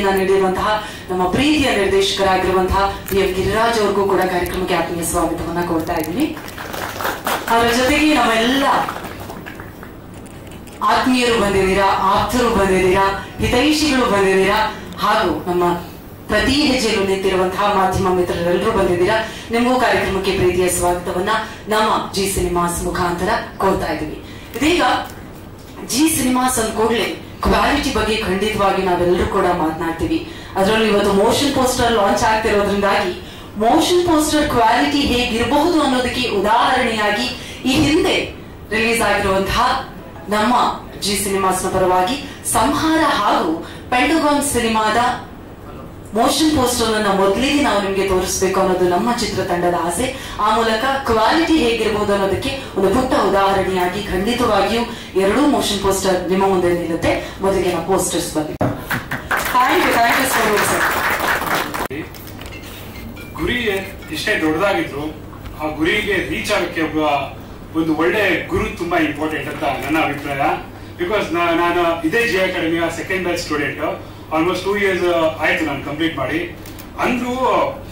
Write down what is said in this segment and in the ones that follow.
ಕೊಡುಗೆಯನ್ನ ನೀಡಿರುವಂತಹ ನಮ್ಮ ಪ್ರೀತಿಯ ನಿರ್ದೇಶಕರಾಗಿರುವಂತಹ PM ಗಿರಿರಾಜ್ ಅವ್ರಿಗೂ ಕೂಡ ಕಾರ್ಯಕ್ರಮಕ್ಕೆ ಆತ್ಮೀಯ ಸ್ವಾಗತವನ್ನ ಕೊಡ್ತಾ ಇದ್ದೀನಿ. ಅವರ ಜೊತೆಗೆ ನಮ್ಮೆಲ್ಲ ಆತ್ಮೀಯರು ಬಂದಿದ್ದೀರಾ, ಆಪ್ತರು ಬಂದಿದ್ದೀರಾ, ಹಿತೈಷಿಗಳು ಬಂದಿದ್ದೀರಾ, ಹಾಗೂ ನಮ್ಮ ಪ್ರತಿ ಹೆಜ್ಜೆಯಲ್ಲೂ ನಿಂತಿರುವಂತಹ ಮಾಧ್ಯಮ ಮಿತ್ರರೆಲ್ಲರೂ ಬಂದಿದ್ದೀರಾ. ನಿಮಗೂ ಕಾರ್ಯಕ್ರಮಕ್ಕೆ ಪ್ರೀತಿಯ ಸ್ವಾಗತವನ್ನ ನಮ್ಮ ಜಿ ಸಿನಿಮಾಸ್ ಮುಖಾಂತರ ಕೋರ್ತಾ ಇದ್ದೀವಿ. ಇದೀಗ ಜಿ ಸಿನಿಮಾಸ್ ಅಂದ ಕೂಡಲೇ ಕ್ವಾಲಿಟಿ ಬಗ್ಗೆ ಖಂಡಿತವಾಗಿ ನಾವೆಲ್ಲರೂ ಕೂಡ ಮಾತನಾಡ್ತೀವಿ. ಅದರಲ್ಲೂ ಇವತ್ತು ಮೋಷನ್ ಪೋಸ್ಟರ್ ಲಾಂಚ್ ಆಗ್ತಿರೋದ್ರಿಂದಾಗಿ ಮೋಷನ್ ಪೋಸ್ಟರ್ ಕ್ವಾಲಿಟಿ ಹೇಗಿರಬಹುದು ಅನ್ನೋದಕ್ಕೆ ಉದಾಹರಣೆಯಾಗಿ ಈ ಹಿಂದೆ ರಿಲೀಸ್ ಆಗಿರುವಂತಹ ನಮ್ಮ ಜಿ ಸಿನಿಮಾಸ್ನ ಪರವಾಗಿ ಸಂಹಾರ ಹಾಗೂ ಪೆಂಟಗಾನ್ ಸಿನಿಮಾದ ಮೋಷನ್ ಪೋಸ್ಟರ್ ಅನ್ನ ಮೊದಲಿಗೆ ನಾವು ನಿಮ್ಗೆ ತೋರಿಸಬೇಕು ಅನ್ನೋದು ನಮ್ಮ ಚಿತ್ರತಂಡದ ಆಸೆ. ಆ ಮೂಲಕ ಕ್ವಾಲಿಟಿ ಹೇಗಿರಬಹುದು ಅನ್ನೋದಕ್ಕೆ ಒಂದು ಪುಟ್ಟ ಉದಾಹರಣೆಯಾಗಿ ಖಂಡಿತವಾಗಿಯೂ ಎರಡೂ ಮೋಷನ್ ಪೋಸ್ಟರ್ ನಿಮ್ಮ ಮುಂದೆ ನಿಲ್ಲುತ್ತೆ. ಮೊದಲಿಗೆ ನಾವು ಪೋಸ್ಟರ್ಸ್ ಬಂದಿದೆ. Thank you so much sir. ಗುರಿ ಇಷ್ಟೇ ದೊಡ್ಡದಾಗಿದ್ರು ಆ ಗುರಿಗೆ ರೀಚ್ ಆಗಕ್ಕೆ ಒಂದು ಒಳ್ಳೆ ಗುರು ತುಂಬಾ ಇಂಪಾರ್ಟೆಂಟ್ ಅಂತ ನನ್ನ ಅಭಿಪ್ರಾಯ. ಬಿಕಾಸ್ ನಾನು ಇದೇ ಜಿ ಅಕಾಡೆಮಿಯ second batch student. Almost 2 years ಆಯ್ತು ನಾನು ಕಂಪ್ಲೀಟ್ ಮಾಡಿ. ಅಂದ್ರೂ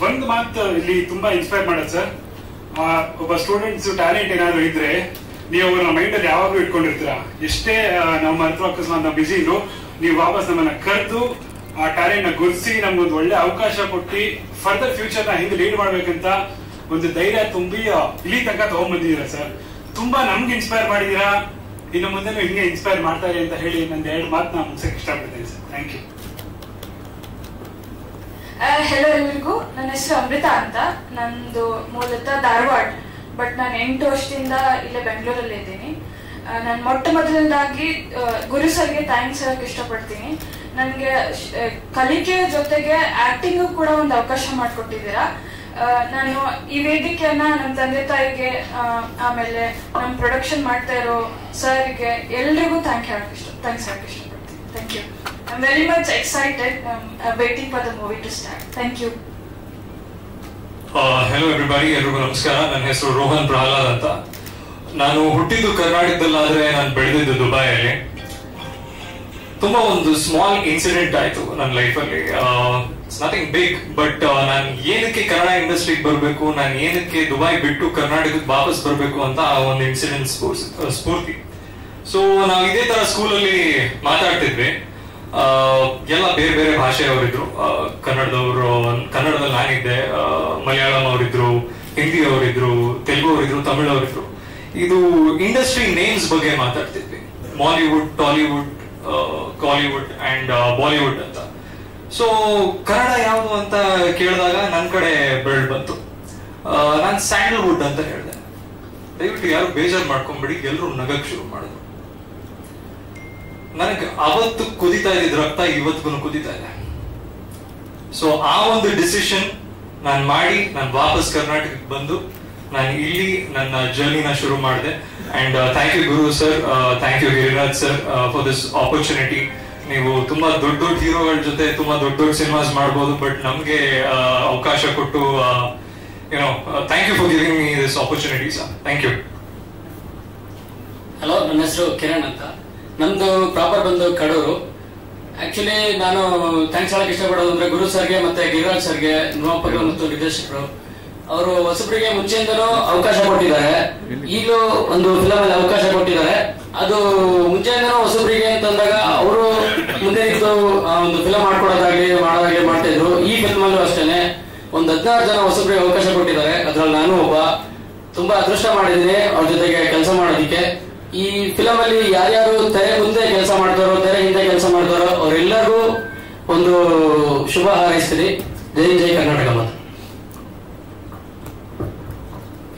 ಒಂದು ಮಾತು ಇಲ್ಲಿ ತುಂಬಾ ಇನ್ಸ್ಪೈರ್ ಮಾಡೋದು ಸರ್, ಒಬ್ಬ ಸ್ಟೂಡೆಂಟ್ಸ್ ಟ್ಯಾಲೆಂಟ್ ಏನಾದ್ರು ಇದ್ರೆ ನೀವು ಅವ್ರನ್ನ ಮೈಂಡ್ ಅಲ್ಲಿ ಯಾವಾಗ್ಲೂ ಇಟ್ಕೊಂಡಿರ್ತೀರಾ. ಎಷ್ಟೇ ನಾವು ಮರೆತು ಅಕಸ್ಮಾತ್ ನಾವು ಬಿಸಿ ಇದ್ರು ನೀವು ವಾಪಸ್ ನಮ್ಮನ್ನ ಕರೆದು ಆ ಟ್ಯಾಲೆಂಟ್ ನ ಗುರುತಿಸಿ ನಮ್ಗೊಂದು ಒಳ್ಳೆ ಅವಕಾಶ ಕೊಟ್ಟು ಫರ್ದರ್ ಫ್ಯೂಚರ್ ನ ಹಿಂದೆ ಲೀಡ್ ಮಾಡ್ಬೇಕಂತ ಒಂದು ಧೈರ್ಯ ತುಂಬಿ ಇಲ್ಲಿ ತನಕ ತಗೊಂಡ್ಬಂದಿದ್ದೀರಾ ಸರ್. ತುಂಬಾ ನಮ್ಗೆ ಇನ್ಸ್ಪೈರ್ ಮಾಡಿದೀರಾ. ಇನ್ನು ಮುಂದೆ ಹಿಂಗೆ ಇನ್ಸ್ಪೈರ್ ಮಾಡ್ತಾ ಇರಿ ಅಂತ ಹೇಳಿ ನಂದು 2 ಮಾತನ್ನ ಮುಗಿಸಕ್ಕೆ ಇಷ್ಟಪಡ್ತೀನಿ ಸರ್. Thank you. ಹೆಲೋ ಎಲ್ಲರಿಗೂ, ನನ್ನ ಹೆಸರು ಅಮೃತ ಅಂತ. ನಂದು ಮೂಲತಃ ಧಾರವಾಡ, ಬಟ್ ನಾನು 8 ವರ್ಷದಿಂದ ಇಲ್ಲೇ ಬೆಂಗಳೂರಲ್ಲಿ ಇದ್ದೀನಿ. ನಾನು ಮೊಟ್ಟ ಮೊದಲನೇದಾಗಿ ಗುರು ಸರ್ಗೆ ಥ್ಯಾಂಕ್ಸ್ ಹೇಳಕ್ ಇಷ್ಟಪಡ್ತೀನಿ. ನನಗೆ ಕಲಿಕೆಯ ಜೊತೆಗೆ ಆಕ್ಟಿಂಗ್ ಕೂಡ ಒಂದು ಅವಕಾಶ ಮಾಡಿಕೊಟ್ಟಿದ್ದೀರಾ. ನಾನು ಈ ವೇದಿಕೆಯನ್ನ ನಮ್ಮ ತಂದೆ ತಾಯಿಗೆ, ಆಮೇಲೆ ನಮ್ಮ ಪ್ರೊಡಕ್ಷನ್ ಮಾಡ್ತಾ ಇರೋ ಸರ್ಗೆ ಎಲ್ರಿಗೂ ಥ್ಯಾಂಕ್ಸ್ ಹೇಳಕ್ ಇಷ್ಟಪಡ್ತೀನಿ. Thank you. I'm very much excited. I'm waiting for the movie to start. Thank you. Hello everybody. ಎಲ್ರಿಗೂ ನಮಸ್ಕಾರ. ನನ್ನ ಹೆಸರು ರೋಹನ್ ಪ್ರಹ್ಲಾದ್ ಅಂತ. ನಾನು ಹುಟ್ಟಿದ್ದು ಕರ್ನಾಟಕದಲ್ಲಾದ್ರೆ ನಾನು ಬೆಳೆದಿದ್ದು ದುಬೈಯಲ್ಲಿ. ತುಂಬಾ ಒಂದು ಸ್ಮಾಲ್ ಇನ್ಸಿಡೆಂಟ್ ಆಯ್ತು ನನ್ನ ಲೈಫಲ್ಲಿ. ಇಟ್ಸ್ ನಥಿಂಗ್ ಬಿಗ್, ಬಟ್ ನಾನು ಏನಕ್ಕೆ ಕನ್ನಡ ಇಂಡಸ್ಟ್ರಿಗೆ ಬರಬೇಕು, ನಾನು ಏನಕ್ಕೆ ದುಬೈ ಬಿಟ್ಟು ಕರ್ನಾಟಕಕ್ಕೆ ವಾಪಸ್ ಬರಬೇಕು ಅಂತ ಒಂದು ಇನ್ಸಿಡೆಂಟ್ ಸ್ಫೂರ್ತಿ. ಸೊ ನಾವು ಇದೇ ತರ ಸ್ಕೂಲಲ್ಲಿ ಮಾತಾಡ್ತಿದ್ವಿ. ಎಲ್ಲ ಬೇರೆ ಬೇರೆ ಭಾಷೆಯವರಿದ್ರು. ಕನ್ನಡದಲ್ಲಿ ನಾನಿದ್ದೆ, ಮಲಯಾಳಂ ಅವರಿದ್ರು, ಹಿಂದಿ ಅವರಿದ್ರು, ತೆಲುಗು ಅವರಿದ್ರು, ತಮಿಳು ಅವರಿದ್ರು. ಇದು ಇಂಡಸ್ಟ್ರಿ ನೇಮ್ಸ್ ಬಗ್ಗೆ ಮಾತಾಡ್ತಿದ್ವಿ. Mollywood, Tollywood, Kollywood and Bollywood ಅಂತ. ಸೊ ಕನ್ನಡ ಯಾವುದು ಅಂತ ಕೇಳಿದಾಗ ನನ್ನ ಕಡೆ ಬೆರಳು ಬಂತು. ನಾನು ಸ್ಯಾಂಡಲ್ವುಡ್ ಅಂತ ಹೇಳಿದೆ. ದಯವಿಟ್ಟು ಯಾರು ಬೇಜಾರು ಮಾಡ್ಕೊಂಡ್ಬಿಡಿ, ಎಲ್ಲರೂ ನಗಕ್ ಶುರು ಮಾಡಿದ್ರು. ನನಗೆ ಅವತ್ತು ಕುದಿತಾ ಇದ್ದ ರಕ್ತ ಇವತ್ತಿಗೂ ಕುದಿತಾ ಇದೆ. ಸೊ ಆ ಒಂದು ಡಿಸಿಷನ್ ನಾನು ಮಾಡಿ ನಾನು ವಾಪಸ್ ಕರ್ನಾಟಕಕ್ಕೆ ಬಂದು ನಾನು ಇಲ್ಲಿ ನನ್ನ ಜರ್ನಿನ ಶುರು ಮಾಡಿದೆ. And thank you Guru sir, thank you Giriraj sir for this opportunity. ನೀವು ತುಂಬಾ ದೊಡ್ಡ ದೊಡ್ಡ ಹೀರೋಗಳ ಜೊತೆ ತುಂಬಾ ದೊಡ್ಡ ದೊಡ್ಡ ಸಿನಿಮಾಸ್ ಮಾಡ್ಬೋದು, ಬಟ್ ನಮ್ಗೆ ಅವಕಾಶ ಕೊಟ್ಟು thank you for giving me this opportunity sir. Thank you. Hello, ನನ್ನ ಹೆಸರು ಕಿರಣ್ ಅಂತ. ನಮ್ದು ಪ್ರಾಪರ್ ಬಂದು ಕಡೂರು. ಆಕ್ಚುಲಿ ನಾನು ಥ್ಯಾಂಕ್ಸ್ ಹೇಳಕ್ ಇಷ್ಟಪಡೋದು ಅಂದ್ರೆ ಗುರು ಸರ್ಗೆ ಮತ್ತೆ ಗಿರಿರಾಜ್ ಸರ್ಗೆ, ನಿರ್ಮಾಪಕರು ಮತ್ತು ನಿರ್ದೇಶಕರು. ಅವರು ಹೊಸಬರಿಗೆ ಮುಂಚೆಯಿಂದನೂ ಅವಕಾಶ ಕೊಟ್ಟಿದ್ದಾರೆ, ಈಗಲೂ ಒಂದು ಫಿಲಮ್ ಅಲ್ಲಿ ಅವಕಾಶ ಕೊಟ್ಟಿದ್ದಾರೆ. ಅದು ಮುಂಚೆಯಿಂದನೂ ಹೊಸಬರಿಗೆ ಅಂತಂದಾಗ ಅವರು ಮುಂದೆ ನಿಂತು ಒಂದು ಫಿಲಮ್ ಮಾಡೋದಾಗ್ಲಿ ಮಾಡ್ತಾ ಇದ್ರು. ಈ ಫಿಲ್ಮ್ ಅಲ್ಲೂ ಅಷ್ಟೇನೆ ಒಂದು 16 ಜನ ಹೊಸಬರಿಗೆ ಅವಕಾಶ ಕೊಟ್ಟಿದ್ದಾರೆ. ಅದ್ರಲ್ಲಿ ನಾನು ಒಬ್ಬ. ತುಂಬಾ ಅದೃಷ್ಟ ಮಾಡಿದ್ದೀನಿ ಅವ್ರ ಜೊತೆಗೆ ಕೆಲಸ ಮಾಡೋದಿಕ್ಕೆ. ಈ ಫಿಲಮ್ ಅಲ್ಲಿ ಯಾರ್ಯಾರು ತೆರೆ ಮುಂದೆ ಕೆಲಸ ಮಾಡ್ತಾರೋ, ತೆರೆ ಹಿಂದೆ ಕೆಲಸ ಮಾಡ್ತಾರೋ ಅವರೆಲ್ಲರಿಗೂ ಒಂದು ಶುಭ ಹಾರೈಸ್ತೀನಿ. ಜೈ ಜೈ ಕರ್ನಾಟಕ. ಮತ್ತು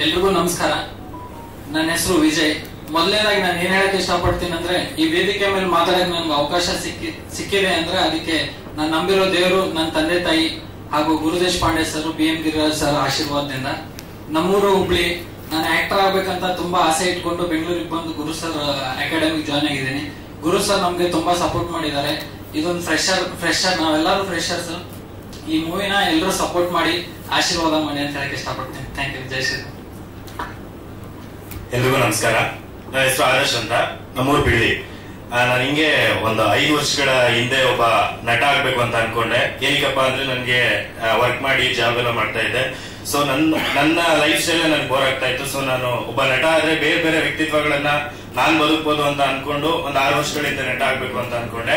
ಎಲ್ರಿಗೂ ನಮಸ್ಕಾರ. ನನ್ನ ಹೆಸರು ವಿಜಯ್. ಮೊದಲನೇದಾಗಿ ನಾನು ಏನ್ ಹೇಳಕ್ ಇಷ್ಟಪಡ್ತೀನಿ ಅಂದ್ರೆ, ಈ ವೇದಿಕೆ ಮೇಲೆ ಮಾತಾಡಕ್ ನನ್ಗೆ ಅವಕಾಶ ಸಿಕ್ಕಿದೆ ಅಂದ್ರೆ ಅದಕ್ಕೆ ನಾನು ನಂಬಿರೋ ದೇವರು, ನನ್ನ ತಂದೆ ತಾಯಿ ಹಾಗೂ Gurudesh Pande sir, PM Giriraj sir ಆಶೀರ್ವಾದದಿಂದ. ನಮ್ಮೂರು ಹುಬ್ಳಿ. ನಾನು ಆಕ್ಟರ್ ಆಗ್ಬೇಕಂತ ತುಂಬಾ ಆಸೆ ಇಟ್ಕೊಂಡು ಬೆಂಗಳೂರಿಗೆ ಬಂದು ಗುರು ಸರ್ ಅಕಾಡೆಮಿಗೆ ಜಾಯ್ನ್ ಆಗಿದ್ದೀನಿ. ಗುರು ಸರ್ ನಮ್ಗೆ ತುಂಬಾ ಸಪೋರ್ಟ್ ಮಾಡಿದ್ದಾರೆ. ಇದೊಂದು ಫ್ರೆಶರ್, ನಾವೆಲ್ಲರೂ ಫ್ರೆಶರ್ಸ್. ಈ ಮೂವಿನ ಎಲ್ಲರೂ ಸಪೋರ್ಟ್ ಮಾಡಿ ಆಶೀರ್ವಾದ ಮಾಡಿ ಅಂತ ಹೇಳಕ್ ಇಷ್ಟಪಡ್ತೀನಿ. Thank you. ಜೈ ಶ್ರೀ. ಎಲ್ರಿಗೂ ನಮಸ್ಕಾರ. ನನ್ನ ಹೆಸರು ಆದರ್ಶ್ ಅಂತ, ನಮ್ಮೂರು ಬಿಳಿ. ನಾನು ಹಿಂಗೆ ಒಂದು 5 ವರ್ಷಗಳ ಹಿಂದೆ ಒಬ್ಬ ನಟ ಆಗ್ಬೇಕು ಅಂತ ಅನ್ಕೊಂಡೆ. ಏನಕ್ಕಪ್ಪ ಅಂದ್ರೆ ನನಗೆ ವರ್ಕ್ ಮಾಡಿ ಜಾಬ್ ಎಲ್ಲ ಮಾಡ್ತಾ ಇದ್ದೆ. ಸೊ ನನ್ನ ಲೈಫ್ ಸ್ಟೈಲ್ ನನ್ಗೆ ಬೋರ್ ಆಗ್ತಾ ಇತ್ತು. ಸೊ ನಾನು ಒಬ್ಬ ನಟ ಆದ್ರೆ ಬೇರೆ ಬೇರೆ ವ್ಯಕ್ತಿತ್ವಗಳನ್ನ ನಾನ್ ಬದುಕಬಹುದು ಅಂತ ಅನ್ಕೊಂಡು ಒಂದು 6 ವರ್ಷಗಳಿಂದ ನಟ ಆಗ್ಬೇಕು ಅಂತ ಅನ್ಕೊಂಡೆ.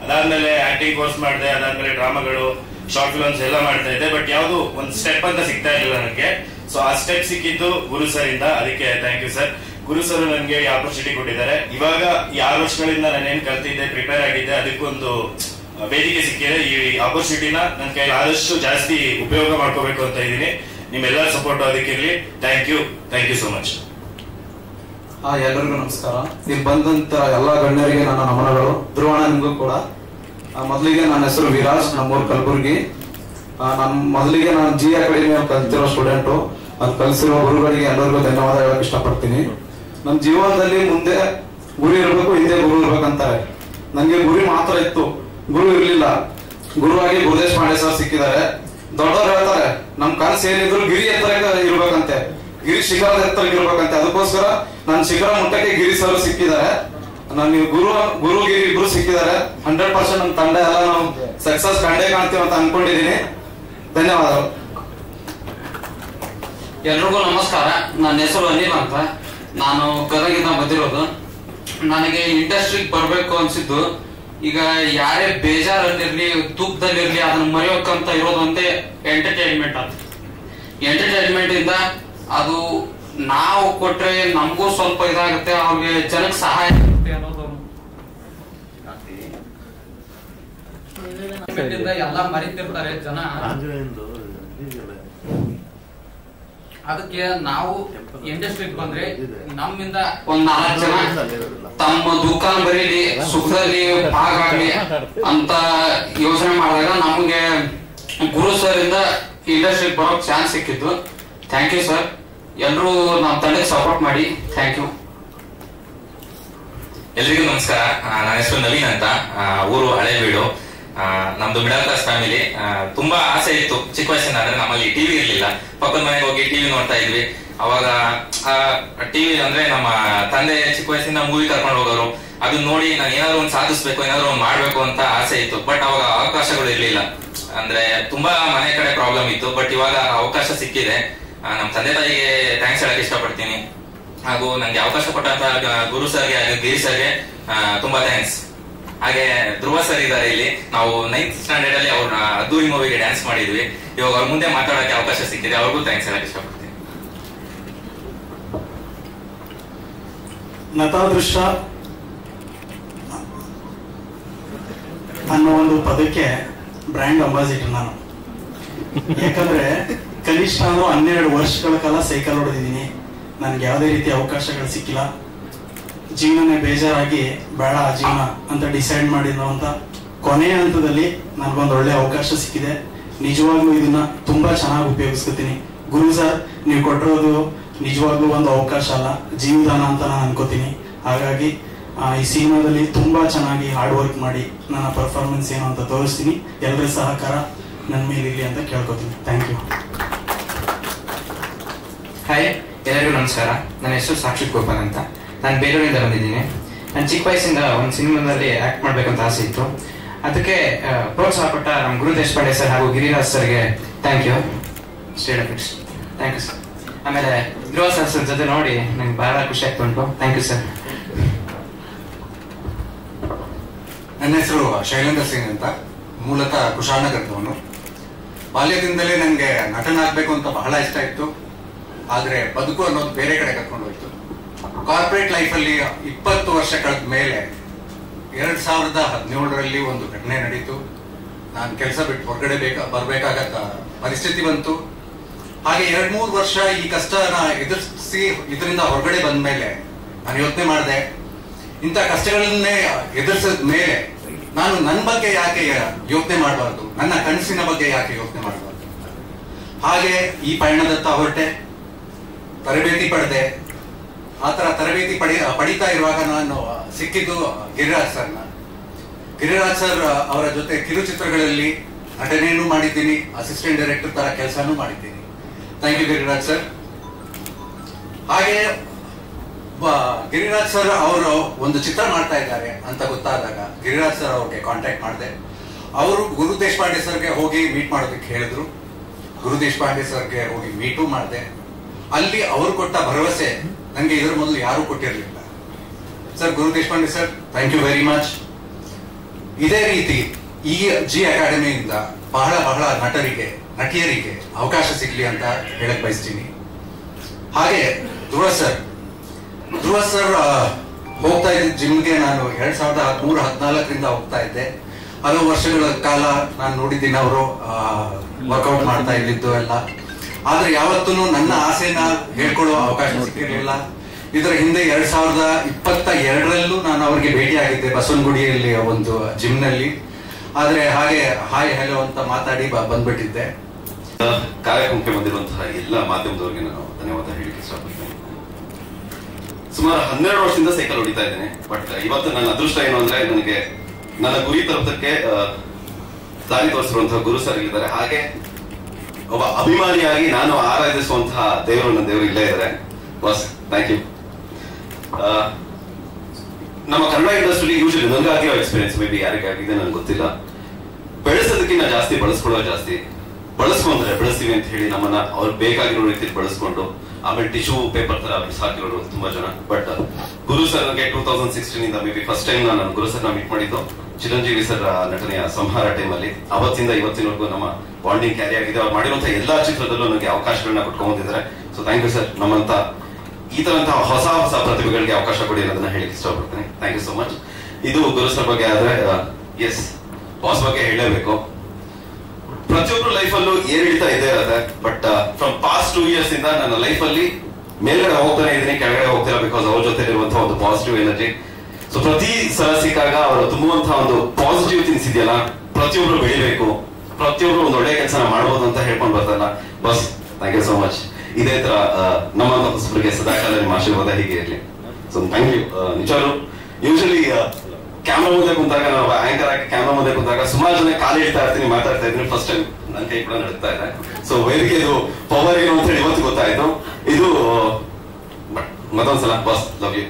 ಅದಾದ್ಮೇಲೆ ಆಕ್ಟಿಂಗ್ ಕೋರ್ಸ್ ಮಾಡಿದೆ, ಅದಾದ್ಮೇಲೆ ಡ್ರಾಮಾಗಳು, ಶಾರ್ಟ್ ಫಿಲ್ಮ್ಸ್ ಎಲ್ಲ ಮಾಡ್ತಾ ಇದ್ದೆ. ಬಟ್ ಯಾವ್ದು ಒಂದು ಸ್ಟೆಪ್ ಅಂತ ಸಿಗ್ತಾ ಇರಲಿಲ್ಲ ನನಗೆ. ಸೊ ಆ ಸ್ಟೆಪ್ ಸಿಕ್ಕಿದ್ದು ಗುರು ಸರ್ ಇಂದ. ಅದಕ್ಕೆ thank you sir. Guru sir ನನಗೆ ಈ ಆಪರ್ಚುನಿಟಿ ಕೊಟ್ಟಿದ್ದಾರೆ. ಇವಾಗ ಈ 6 ವರ್ಷಗಳಿಂದ ನಾನೇನ್ ಕಲ್ತಿದ್ದೆ, ಪ್ರಿಪೇರ್ ಆಗಿದ್ದೆ, ಅದಕ್ಕೊಂದು ವೇದಿಕೆ ಸಿಕ್ಕಿದೆ. ಈ ಆಪರ್ಚುನಿಟಿನ ನನ್ನ ಕೈಲಿ ಆದಷ್ಟು ಜಾಸ್ತಿ ಉಪಯೋಗ ಮಾಡ್ಕೋಬೇಕು ಅಂತ ಇದ್ದೀನಿ. ನಿಮ್ಮೆಲ್ಲರ ಸಪೋರ್ಟ್ ಅದಕ್ಕಿರ್ಲಿ. Thank you so much. ಎಲ್ಲರಿಗೂ ನಮಸ್ಕಾರ. ಇಲ್ಲಿ ಬಂದಂತ ಎಲ್ಲಾ ಗಣ್ಯರಿಗೆ ನನ್ನ ನಮನಗಳು. ಧ್ರುವಣ ನಿಮಗೂ ಕೂಡ. ಮೊದಲಿಗೆ ನನ್ನ ಹೆಸರು ವಿರಾಜ್, ನಮ್ಮೂರು ಕಲಬುರ್ಗಿ. ಮೊದಲಿಗೆ ನಾನು ಜಿ ಅಕಾಡೆಮಿಯಲ್ಲಿ ಕಲ್ತಿರೋ ಸ್ಟೂಡೆಂಟು. ಅದು ಕಲಿಸಿರೋ ಗುರುಗಳಿಗೆ ಎಲ್ಲರಿಗೂ ಧನ್ಯವಾದ ಹೇಳಕ್ ಇಷ್ಟಪಡ್ತೀನಿ. ನಮ್ಮ ಜೀವನದಲ್ಲಿ ಮುಂದೆ ಗುರಿ ಇರಬೇಕು, ಹಿಂದೆ ಗುರು ಇರ್ಬೇಕಂತಾರೆ. ನನಗೆ ಗುರಿ ಮಾತ್ರ ಇತ್ತು, ಗುರು ಇರ್ಲಿಲ್ಲ. ಗುರುವಾಗಿ ಗುರುದೇಶ್ ಪಾಂಡೆ ಸರ್ ಸಿಕ್ಕಿದ್ದಾರೆ. ದೊಡ್ಡವ್ರು ಹೇಳ್ತಾರೆ ನಮ್ ಕನಸು ಏನಿದ್ರು ಗಿರಿ ಎತ್ತರ ಇರ್ಬೇಕಂತೆ, ಗಿರಿ ಶಿಖರದ ಎತ್ತರ ಇರ್ಬೇಕಂತೆ. ಅದಕ್ಕೋಸ್ಕರ ನಾನು ಶಿಖರ ಮುಟ್ಟಕ್ಕೆ ಗಿರಿ ಸರ್ ಸಿಕ್ಕಿದ್ದಾರೆ. ನನಗೆ ಗುರುಗಿರಿ ಇಬ್ರು ಸಿಕ್ಕಿದ್ದಾರೆ. 100% ನಮ್ಮ ತಂಡ ಎಲ್ಲ ನಾವು ಸಕ್ಸಸ್ ಕಂಡೇ ಕಾಣ್ತೀವಿ ಅಂತ ಅನ್ಕೊಂಡಿದೀನಿ. ಧನ್ಯವಾದಗಳು. ಎಲ್ರಿಗೂ ನಮಸ್ಕಾರ. ನನ್ನ ಹೆಸರು ಅನಿಲ್ ಅಂತ. ನಾನು ಗದಗಿಂದ ಬಂದಿರೋದು. ನನಗೆ ಇಂಡಸ್ಟ್ರಿಗೆ ಬರ್ಬೇಕು ಅನ್ಸಿದ್ದು, ಈಗ ಯಾರೇ ಬೇಜಾರಲ್ಲಿರ್ಲಿ, ತೂಕದಲ್ಲಿರ್ಲಿ, ಅದನ್ನ ಮರೆಯೋಕಂತ ಇರೋದಂತೆ ಎಂಟರ್ಟೈನ್ಮೆಂಟ್ ಅಂತ. ಎಂಟರ್ಟೈನ್ಮೆಂಟ್ ಇಂದ ಅದು ನಾವು ಕೊಟ್ರೆ ನಮಗೂ ಸ್ವಲ್ಪ ಇದಾಗುತ್ತೆ, ಅವ್ರಿಗೆ ಜನಕ್ಕೆ ಸಹಾಯ ಆಗುತ್ತೆ ಅನ್ನೋದು. ಎಲ್ಲ ಮರಿತಿರ್ತಾರೆ ಜನ. ಅದಕ್ಕೆ ನಾವು ಇಂಡಸ್ಟ್ರಿಗೆ ಬಂದ್ರೆ ನಮ್ಮಿಂದ ಒಂದ್ 4 ಜನ ತಮ್ಮ ದುಃಖ ಬರೀಲಿ, ಸುಖದಲ್ಲಿ ಭಾಗ ಆಗ್ಲಿ ಅಂತ ಯೋಚನೆ ಮಾಡಿದಾಗ ನಮ್ಗೆ ಗುರು ಸರ್ ಇಂದ ಇಂಡಸ್ಟ್ರಿಗೆ ಬರೋಕ್ ಚಾನ್ಸ್ ಸಿಕ್ಕಿದ್ದು. Thank you sir. ಎಲ್ರು ನಮ್ಮ ತಂಡಕ್ಕೆ ಸಪೋರ್ಟ್ ಮಾಡಿ. Thank you. ಎಲ್ರಿಗೂ ನಮಸ್ಕಾರ. ನನ್ನ ಹೆಸರು ನವೀನ್ ಅಂತ. ಊರು ಹಳೇಬೀಡು. ನಮ್ದು ಮಿಡಲ್ ಕ್ಲಾಸ್ ಫ್ಯಾಮಿಲಿ. ತುಂಬಾ ಆಸೆ ಇತ್ತು ಚಿಕ್ಕ ವಯಸ್ಸಿನ. ಅಂದ್ರೆ ನಮ್ಮಲ್ಲಿ ಟಿವಿ ಇರ್ಲಿಲ್ಲ. ಪಕ್ಕದ ಮನೆಗೆ ಹೋಗಿ ಟಿವಿ ನೋಡ್ತಾ ಇದ್ವಿ. ಅವಾಗ ಟಿವಿ ಅಂದ್ರೆ ನಮ್ಮ ತಂದೆ ಚಿಕ್ಕ ವಯಸ್ಸಿನ ಮೂವಿ ಕರ್ಕೊಂಡು ಹೋಗೋರು. ಅದನ್ನ ನೋಡಿ ನಾನು ಏನಾದ್ರು ಒಂದು ಸಾಧಿಸ್ಬೇಕು, ಏನಾದ್ರು ಒಂದು ಮಾಡ್ಬೇಕು ಅಂತ ಆಸೆ ಇತ್ತು. ಬಟ್ ಅವಾಗ ಅವಕಾಶಗಳು ಇರ್ಲಿಲ್ಲ. ಅಂದ್ರೆ ತುಂಬಾ ಮನೆ ಕಡೆ ಪ್ರಾಬ್ಲಮ್ ಇತ್ತು. ಬಟ್ ಇವಾಗ ಅವಕಾಶ ಸಿಕ್ಕಿದೆ. ನಮ್ಮ ತಂದೆ ತಾಯಿಗೆ ಥ್ಯಾಂಕ್ಸ್ ಹೇಳಕ್ ಇಷ್ಟಪಡ್ತೀನಿ. ಹಾಗೂ ನಂಗೆ ಅವಕಾಶ ಕೊಟ್ಟಂತ ಗುರು ಸರ್ಗೆ ಹಾಗೂ ಗಿರಿ ಸರ್ಗೆ ತುಂಬಾ ಥ್ಯಾಂಕ್ಸ್. ಹಾಗೆ ಧ್ರುವ ಸರ್ ಇದ್ದಾರೆ ಇಲ್ಲಿ. ನಾವು 9th ಸ್ಟ್ಯಾಂಡರ್ಡ್ ಅಲ್ಲಿ ಅವ್ರನ್ನ ಅದ್ದೂರಿ ಮೂವಿಗೆ ಡ್ಯಾನ್ಸ್ ಮಾಡಿದ್ವಿ. ಇವಾಗ ಅವ್ರ ಮುಂದೆ ಮಾತಾಡೋಕೆ ಅವಕಾಶ ಸಿಕ್ಕಿದೆ. ಅವ್ರಿಗೂ ಥ್ಯಾಂಕ್ಸ್ ಹೇಳಕ್ ಇಷ್ಟಪಡ್ತೀನಿ. ನತಾದೃಷ್ಟ ಅನ್ನೋ ಒಂದು ಪದಕ್ಕೆ ಬ್ರ್ಯಾಂಡ್ ಅಂಬಾಸಿಡರ್ ನಾನು. ಯಾಕಂದ್ರೆ ಕನಿಷ್ಠ ಅಂದ್ರೂ 12 ವರ್ಷಗಳ ಕಾಲ ಸೈಕಲ್ ಹೊಡೆದಿದ್ದೀನಿ. ನನ್ಗೆ ಯಾವುದೇ ರೀತಿ ಅವಕಾಶಗಳು ಸಿಕ್ಕಿಲ್ಲ. ಜೀವನನೇ ಬೇಜಾರಾಗಿ ಬೇಡ ಜೀವನ ಅಂತ ಡಿಸೈಡ್ ಮಾಡಿರುವಂತ ಕೊನೆಯ ಹಂತದಲ್ಲಿ ನನ್ಗೊಂದು ಒಳ್ಳೆ ಅವಕಾಶ ಸಿಕ್ಕಿದೆ. ನಿಜವಾಗ್ಲೂ ಇದನ್ನ ತುಂಬಾ ಚೆನ್ನಾಗಿ ಉಪಯೋಗಿಸ್ಕೊತೀನಿ. ಗುರು ಸರ್, ನೀವು ಕೊಟ್ಟಿರೋದು ನಿಜವಾಗ್ಲೂ ಒಂದು ಅವಕಾಶ ಅಲ್ಲ, ಜೀವದಾನ ಅಂತ ನಾನು ಅನ್ಕೋತೀನಿ. ಹಾಗಾಗಿ ಈ ಸಿನಿಮಾದಲ್ಲಿ ತುಂಬಾ ಚೆನ್ನಾಗಿ ಹಾರ್ಡ್ ವರ್ಕ್ ಮಾಡಿ ನನ್ನ ಪರ್ಫಾರ್ಮೆನ್ಸ್ ಏನು ಅಂತ ತೋರಿಸ್ತೀನಿ. ಎಲ್ಲರ ಸಹಕಾರ ನನ್ನ ಮೇಲೆ ಇರಲಿ ಅಂತ ಕೇಳ್ಕೊತೀನಿ. Thank you. ಹಾಯ್, ಎಲ್ಲರಿಗೂ ನಮಸ್ಕಾರ. ನನ್ನ ಹೆಸರು ಸಾಕ್ಷಿತ್ ಗೋಪಾಲ್ ಅಂತ. ನಾನು ಬೇಲೂರಿಂದ ಬಂದಿದ್ದೀನಿ. ನಾನು ಚಿಕ್ಕ ವಯಸ್ಸಿಂದ ಒಂದು ಸಿನಿಮಾದಲ್ಲಿ ಆಕ್ಟ್ ಮಾಡ್ಬೇಕಂತ ಆಸೆ ಇತ್ತು. ಅದಕ್ಕೆ ಪ್ರೋತ್ಸಾಹ ಕೊಟ್ಟ ನಮ್ಮ ಗುರು ದೇಶಪಾಂಡೆ ಸರ್ ಹಾಗೂ ಗಿರಿರಾಜ್ ಸರ್ಗೆ thank you. State of its. Thank you sir. ಆಮೇಲೆ ಧ್ರುವ ಸರ್ ಜೊತೆ ನೋಡಿ ನಂಗೆ ಬಹಳ ಖುಷಿ ಆಗ್ತಾ ಉಂಟು. Thank you sir. ನನ್ನ ಹೆಸರು ಶೈಲೇಂದ್ರ ಸಿಂಗ್ ಅಂತ. ಮೂಲತಃ ಕುಶಾಲನಗರದವನು. ಬಾಲ್ಯದಿಂದಲೇ ನನಗೆ ನಟನಾಗಬೇಕು ಅಂತ ಬಹಳ ಇಷ್ಟ ಇತ್ತು. ಆದ್ರೆ ಬದುಕು ಅನ್ನೋದು ಬೇರೆ ಕಡೆ ಕರ್ಕೊಂಡು ಹೋಯ್ತು. ಕಾರ್ಪೊರೇಟ್ ಲೈಫಲ್ಲಿ 20 ವರ್ಷ ಕಳೆದ ಮೇಲೆ 2017ರಲ್ಲಿ ಒಂದು ಘಟನೆ ನಡೀತು. ನಾನು ಕೆಲಸ ಬಿಟ್ಟು ಹೊರಗಡೆ ಬರ್ಬೇಕಾದ ಪರಿಸ್ಥಿತಿ ಬಂತು. ಹಾಗೆ 2-3 ವರ್ಷ ಈ ಕಷ್ಟನ ಎದುರಿಸಿ ಇದರಿಂದ ಹೊರಗಡೆ ಬಂದ ಮೇಲೆ ನಾನು ಯೋಚನೆ ಮಾಡಿದೆ, ಇಂಥ ಕಷ್ಟಗಳನ್ನೇ ಎದುರಿಸಿದ ಮೇಲೆ ನಾನು ನನ್ನ ಬಗ್ಗೆ ಯಾಕೆ ಯೋಚನೆ ಮಾಡಬಾರ್ದು, ನನ್ನ ಕನಸಿನ ಬಗ್ಗೆ ಯಾಕೆ ಯೋಚನೆ ಮಾಡಬಾರ್ದು. ಹಾಗೆ ಈ ಪಯಣದತ್ತ ಹೊರಟೆ, ತರಬೇತಿ ಪಡೆದೆ. ಆತರ ತರಬೇತಿ ಪಡಿತಾ ಇರುವಾಗ ನಾನು ಸಿಕ್ಕಿದ್ದು ಗಿರಿರಾಜ್ ಸರ್ನ. ಗಿರಿರಾಜ್ ಸರ್ ಅವರ ಜೊತೆ ಕಿರುಚಿತ್ರಗಳಲ್ಲಿ ನಟನೆಯನ್ನು ಮಾಡಿದ್ದೀನಿ, ಅಸಿಸ್ಟೆಂಟ್ ಡೈರೆಕ್ಟರ್ ತರ ಕೆಲಸನೂ ಮಾಡಿದ್ದೀನಿ. Thank you Giriraj sir. ಹಾಗೆ ಗಿರಿರಾಜ್ ಸರ್ ಅವರು ಒಂದು ಚಿತ್ರ ಮಾಡ್ತಾ ಇದ್ದಾರೆ ಅಂತ ಗೊತ್ತಾದಾಗ ಗಿರಿರಾಜ್ ಸರ್ ಅವ್ರಿಗೆ ಕಾಂಟ್ಯಾಕ್ಟ್ ಮಾಡಿದೆ. ಅವರು ಗುರು ದೇಶಪಾಂಡೆ ಸರ್ಗೆ ಹೋಗಿ ಮೀಟ್ ಮಾಡೋದಕ್ಕೆ ಹೇಳಿದ್ರು. ಗುರು ದೇಶಪಾಂಡೆ ಸರ್ಗೆ ಹೋಗಿ ಮೀಟು ಮಾಡಿದೆ. ಅಲ್ಲಿ ಅವರು ಕೊಟ್ಟ ಭರವಸೆ ನನಗೆ ಇದ್ರ ಮೊದಲು ಯಾರೂ ಕೊಟ್ಟಿರಲಿಲ್ಲ. Sir, Guru Deshpande sir, thank you very much. ಇದೇ ರೀತಿ ಈ ಜಿ ಅಕಾಡೆಮಿಯಿಂದ ಬಹಳ ಬಹಳ ನಟಿಯರಿಗೆ ಅವಕಾಶ ಸಿಗ್ಲಿ ಅಂತ ಹೇಳಕ್ ಬಯಸ್ತೀನಿ. ಹಾಗೆ ಧ್ರುವ ಸರ್ ಹೋಗ್ತಾ ಇದ್ದ ಜಿಮ್ಗೆ ನಾನು 2013-14 ಹೋಗ್ತಾ ಇದ್ದೆ. ಹಲವು ವರ್ಷಗಳ ಕಾಲ ನಾನು ನೋಡಿದ್ದೀನಿ ಅವರು ವರ್ಕೌಟ್ ಮಾಡ್ತಾ ಇದ್ದಿದ್ದು ಎಲ್ಲ. ಆದ್ರೆ ಯಾವತ್ತೂ ನನ್ನ ಆಸೆನ ಹೇಳ್ಕೊಳ್ಳೋ ಅವಕಾಶ ಸಿಕ್ಕಿರಲಿಲ್ಲ. ಇದರ ಹಿಂದೆ 2022 ನಾನು ಅವ್ರಿಗೆ ಭೇಟಿ ಆಗಿದ್ದೆ ಬಸವನಗುಡಿಯಲ್ಲಿ ಒಂದು ಜಿಮ್ ನಲ್ಲಿ. ಆದ್ರೆ ಹಾಗೆ ಹಾಯ್ ಹೆಲೋ ಅಂತ ಮಾತಾಡಿ ಬಂದ್ಬಿಟ್ಟಿದ್ದೆ. ಕಾರ್ಯಕ್ರಮಕ್ಕೆ ಬಂದಿರುವಂತಹ ಎಲ್ಲ ಮಾಧ್ಯಮದವರಿಗೆ ನಾನು ಧನ್ಯವಾದ ಹೇಳಿಕ್ಕೆ ಇಷ್ಟಪಡ್ತೇನೆ. ಸುಮಾರು 12 ವರ್ಷದಿಂದ ಸೈಕಲ್ ಹೊಡಿತಾ ಇದ್ದೇನೆ. ಬಟ್ ಇವತ್ತು ನನ್ನ ಅದೃಷ್ಟ ಏನು ಅಂದ್ರೆ ನನಗೆ ನನ್ನ ಗುರಿ ತಲುಪಕ್ಕೆ ದಾರಿ ತೋರಿಸಿರುವಂತಹ ಗುರು ಸರ್ ಇಲ್ಲಿದ್ದಾರೆ. ಹಾಗೆ ಒಬ್ಬ ಅಭಿಮಾನಿಯಾಗಿ ನಾನು ಆರಾಧಿಸುವಂತಹ ನನ್ನ ದೇವರು ಇಲ್ಲೇ ಇದ್ದಾರೆ. Boss, thank you. ನಮ್ಮ ಕನ್ನಡ ಇಂಡಸ್ಟ್ರಿ ಯೂಶಲಿ ನನಗಾಗಿರೋ ಎಕ್ಸ್ಪೀರಿಯನ್ಸ್ ಮೇ ಬಿ ಯಾರಿಗಾಗಿದೆ ನನಗೆ ಗೊತ್ತಿಲ್ಲ. ಬೆಳೆಸೋದಕ್ಕಿಂತ ಜಾಸ್ತಿ ಬಳಸ್ಕೊಳ್ಳೋ ಜಾಸ್ತಿ. ಬಳಸ್ಕೊಂಡ್ರೆ ಬೆಳೆಸ್ತೀವಿ ಅಂತ ಹೇಳಿ ನಮ್ಮನ್ನ ಅವ್ರು ಬೇಕಾಗಿರೋ ರೀತಿಯಲ್ಲಿ ಬಳಸ್ಕೊಂಡು ಆಮೇಲೆ ಟಿಶ್ಯೂ ಪೇಪರ್ ತರ ಬಿಸಾಕಿರೋರು ತುಂಬಾ ಜನ. ಬಟ್ ಗುರು ಸರ್ಗೆ 2016 ಮೇ ಬಿ ಫಸ್ಟ್ ಟೈಮ್ ನಾನು ಗುರು ಸರ್ನ ಮೀಟ್ ಮಾಡಿದ್ದು ಚಿರಂಜೀವಿ ಸರ್ ನಟನೆಯ ಸಂಹಾರ ಟೈಮಲ್ಲಿ. ಅವತ್ತಿಂದ ಇವತ್ತಿನವರೆಗೂ ನಮ್ಮ ಬಾಂಡಿಂಗ್ ಕ್ಯಾರಿ ಆಗಿದೆ. ಅವ್ರು ಮಾಡಿರುವಂತಹ ಎಲ್ಲಾ ಚಿತ್ರದಲ್ಲೂ ನನಗೆ ಅವಕಾಶಗಳನ್ನ ಕೊಟ್ಕೊಂಡ್ಬಂದಿದ್ದಾರೆ. So thank you sir. ನಮ್ಮಂತ ಈ ತರಂತಹ ಹೊಸ ಪ್ರತಿಭೆಗಳಿಗೆ ಅವಕಾಶ ಕೊಡಿ ಅನ್ನೋದನ್ನ ಹೇಳಿಕ್ಕೆ ಇಷ್ಟಪಡ್ತೇನೆ. Thank you so much. ಇದು ಗುರು ಸರ್ ಬಗ್ಗೆ ಆದ್ರೆ ಎಸ್, ಬಾಸ್ ಬಗ್ಗೆ ಹೇಳಲೇಬೇಕು. ಪ್ರತಿಯೊಬ್ಬರು ಲೈಫ್ ಅಲ್ಲೂ ಏರಿಳಿತ ಇದೇ ಇರುತ್ತೆ. ಬಟ್ ಫ್ರಮ್ ಪಾಸ್ಟ್ 2 years ಇಂದ ನನ್ನ ಲೈಫ್ ಅಲ್ಲಿ ಮೇಲ್ಗಡೆ ಹೋಗ್ತಾನೆ ಇದೀನಿ, ಕೆಳಗಡೆ ಹೋಗ್ತಿಲ್ಲ. ಬಿಕಾಸ್ ಅವ್ರ ಜೊತೆ ಇರುವಂತಹ ಒಂದು ಪಾಸಿಟಿವ್ ಎನರ್ಜಿ. ಸೊ ಪ್ರತಿ ಸಲ ಸಿಕ್ಕಾಗ ಅವರು ತುಂಬುವಂತಹ ಒಂದು ಪಾಸಿಟಿವ್ ಥಿಂಗ್ಸ್ ಇದೆಯಲ್ಲ, ಪ್ರತಿಯೊಬ್ರು ಬೆಳಿಬೇಕು, ಪ್ರತಿಯೊಬ್ರು ಒಂದು ಒಳ್ಳೆ ಕೆಲಸ ಮಾಡಬಹುದು ಅಂತ ಹೇಳ್ಕೊಂಡು ಬರ್ತಾರಲ್ಲ. ಬಸ್, ಥ್ಯಾಂಕ್ ಯು ಸೋ ಮಚ್. ಇದೇ ತರ ನಮ್ಮಂತ ಹೊಸಬರಿಗೆ ಸದಾಕಾಲ ನಿಮ್ಮ ಆಶೀರ್ವಾದ ಹೀಗೆ ಇರಲಿ. So thank you. ನಿಜವಾಗ್ಲು ಯೂಶಲಿ ಕ್ಯಾಮ್ರಾ ಮುಂದೆ ಕುಂತಾಗ, ನಾವು ಆಂಕರ್ ಆಗಿ ಕ್ಯಾಮ್ರಾ ಮುಂದೆ ಕುಂತಾಗ ಸುಮಾರು ಜನ ಕಾಲು ಇಡ್ತಾ ಇರ್ತೀನಿ, ಮಾತಾಡ್ತಾ ಇದ್ದೀನಿ. ಫಸ್ಟ್ ಟೈಮ್ ನನ್ನ ಕೈ ಕೂಡ ನಡೀತಾ ಇದೆ. ಸೊ ವೇದಿಕೆ ಇದು ಪವರ್ ಏನು ಅಂತ ಹೇಳಿ ಇವತ್ತು ಗೊತ್ತಾಯ್ತು. ಇದು ಮತ್ತೊಂದ್ಸಲ boss, love you,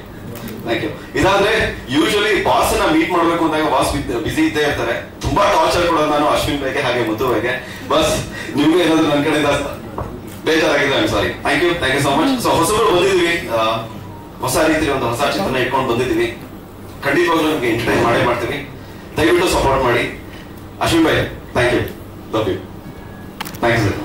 thank you. ಇದಾದ್ರೆ ಯೂಶಲಿ ಬಾಸ್ ನ ಮೀಟ್ ಮಾಡ್ಬೇಕು ಅಂದಾಗ ಬಾಸ್ ಬಿಸಿ ಇದ್ದೇ ಇರ್ತಾರೆ. ತುಂಬಾ ಟಾರ್ಚರ್ ಕೊಡೋದು ನಾನು ಅಶ್ವಿನ್ ಬಗ್ಗೆ ಹಾಗೆ ಮುದ್ದು ಬಗ್ಗೆ. ಬಸ್, ನಿಮ್ಗೆ ಏನಾದ್ರು ನನ್ನ ಕಡೆಯಿಂದ ಬೇಜಾರಾಗಿದೆ, I am sorry. Thank you so much. So ಹೊಸಬರು ಬಂದಿದೀವಿ, ಹೊಸ ರೀತಿಯಲ್ಲಿ ಒಂದು ಹೊಸ ಚಿತ್ರನ ಇಟ್ಕೊಂಡು ಬಂದಿದ್ದೀವಿ. ಖಂಡಿತವಾಗ್ಲೂ ನಿಮ್ಗೆ ಎಂಟರ್ಟೈನ್ ಮಾಡೇ ಮಾಡ್ತೀವಿ. ದಯವಿಟ್ಟು ಸಪೋರ್ಟ್ ಮಾಡಿ. Ashwin bhai, thank you, love you, thank you sir.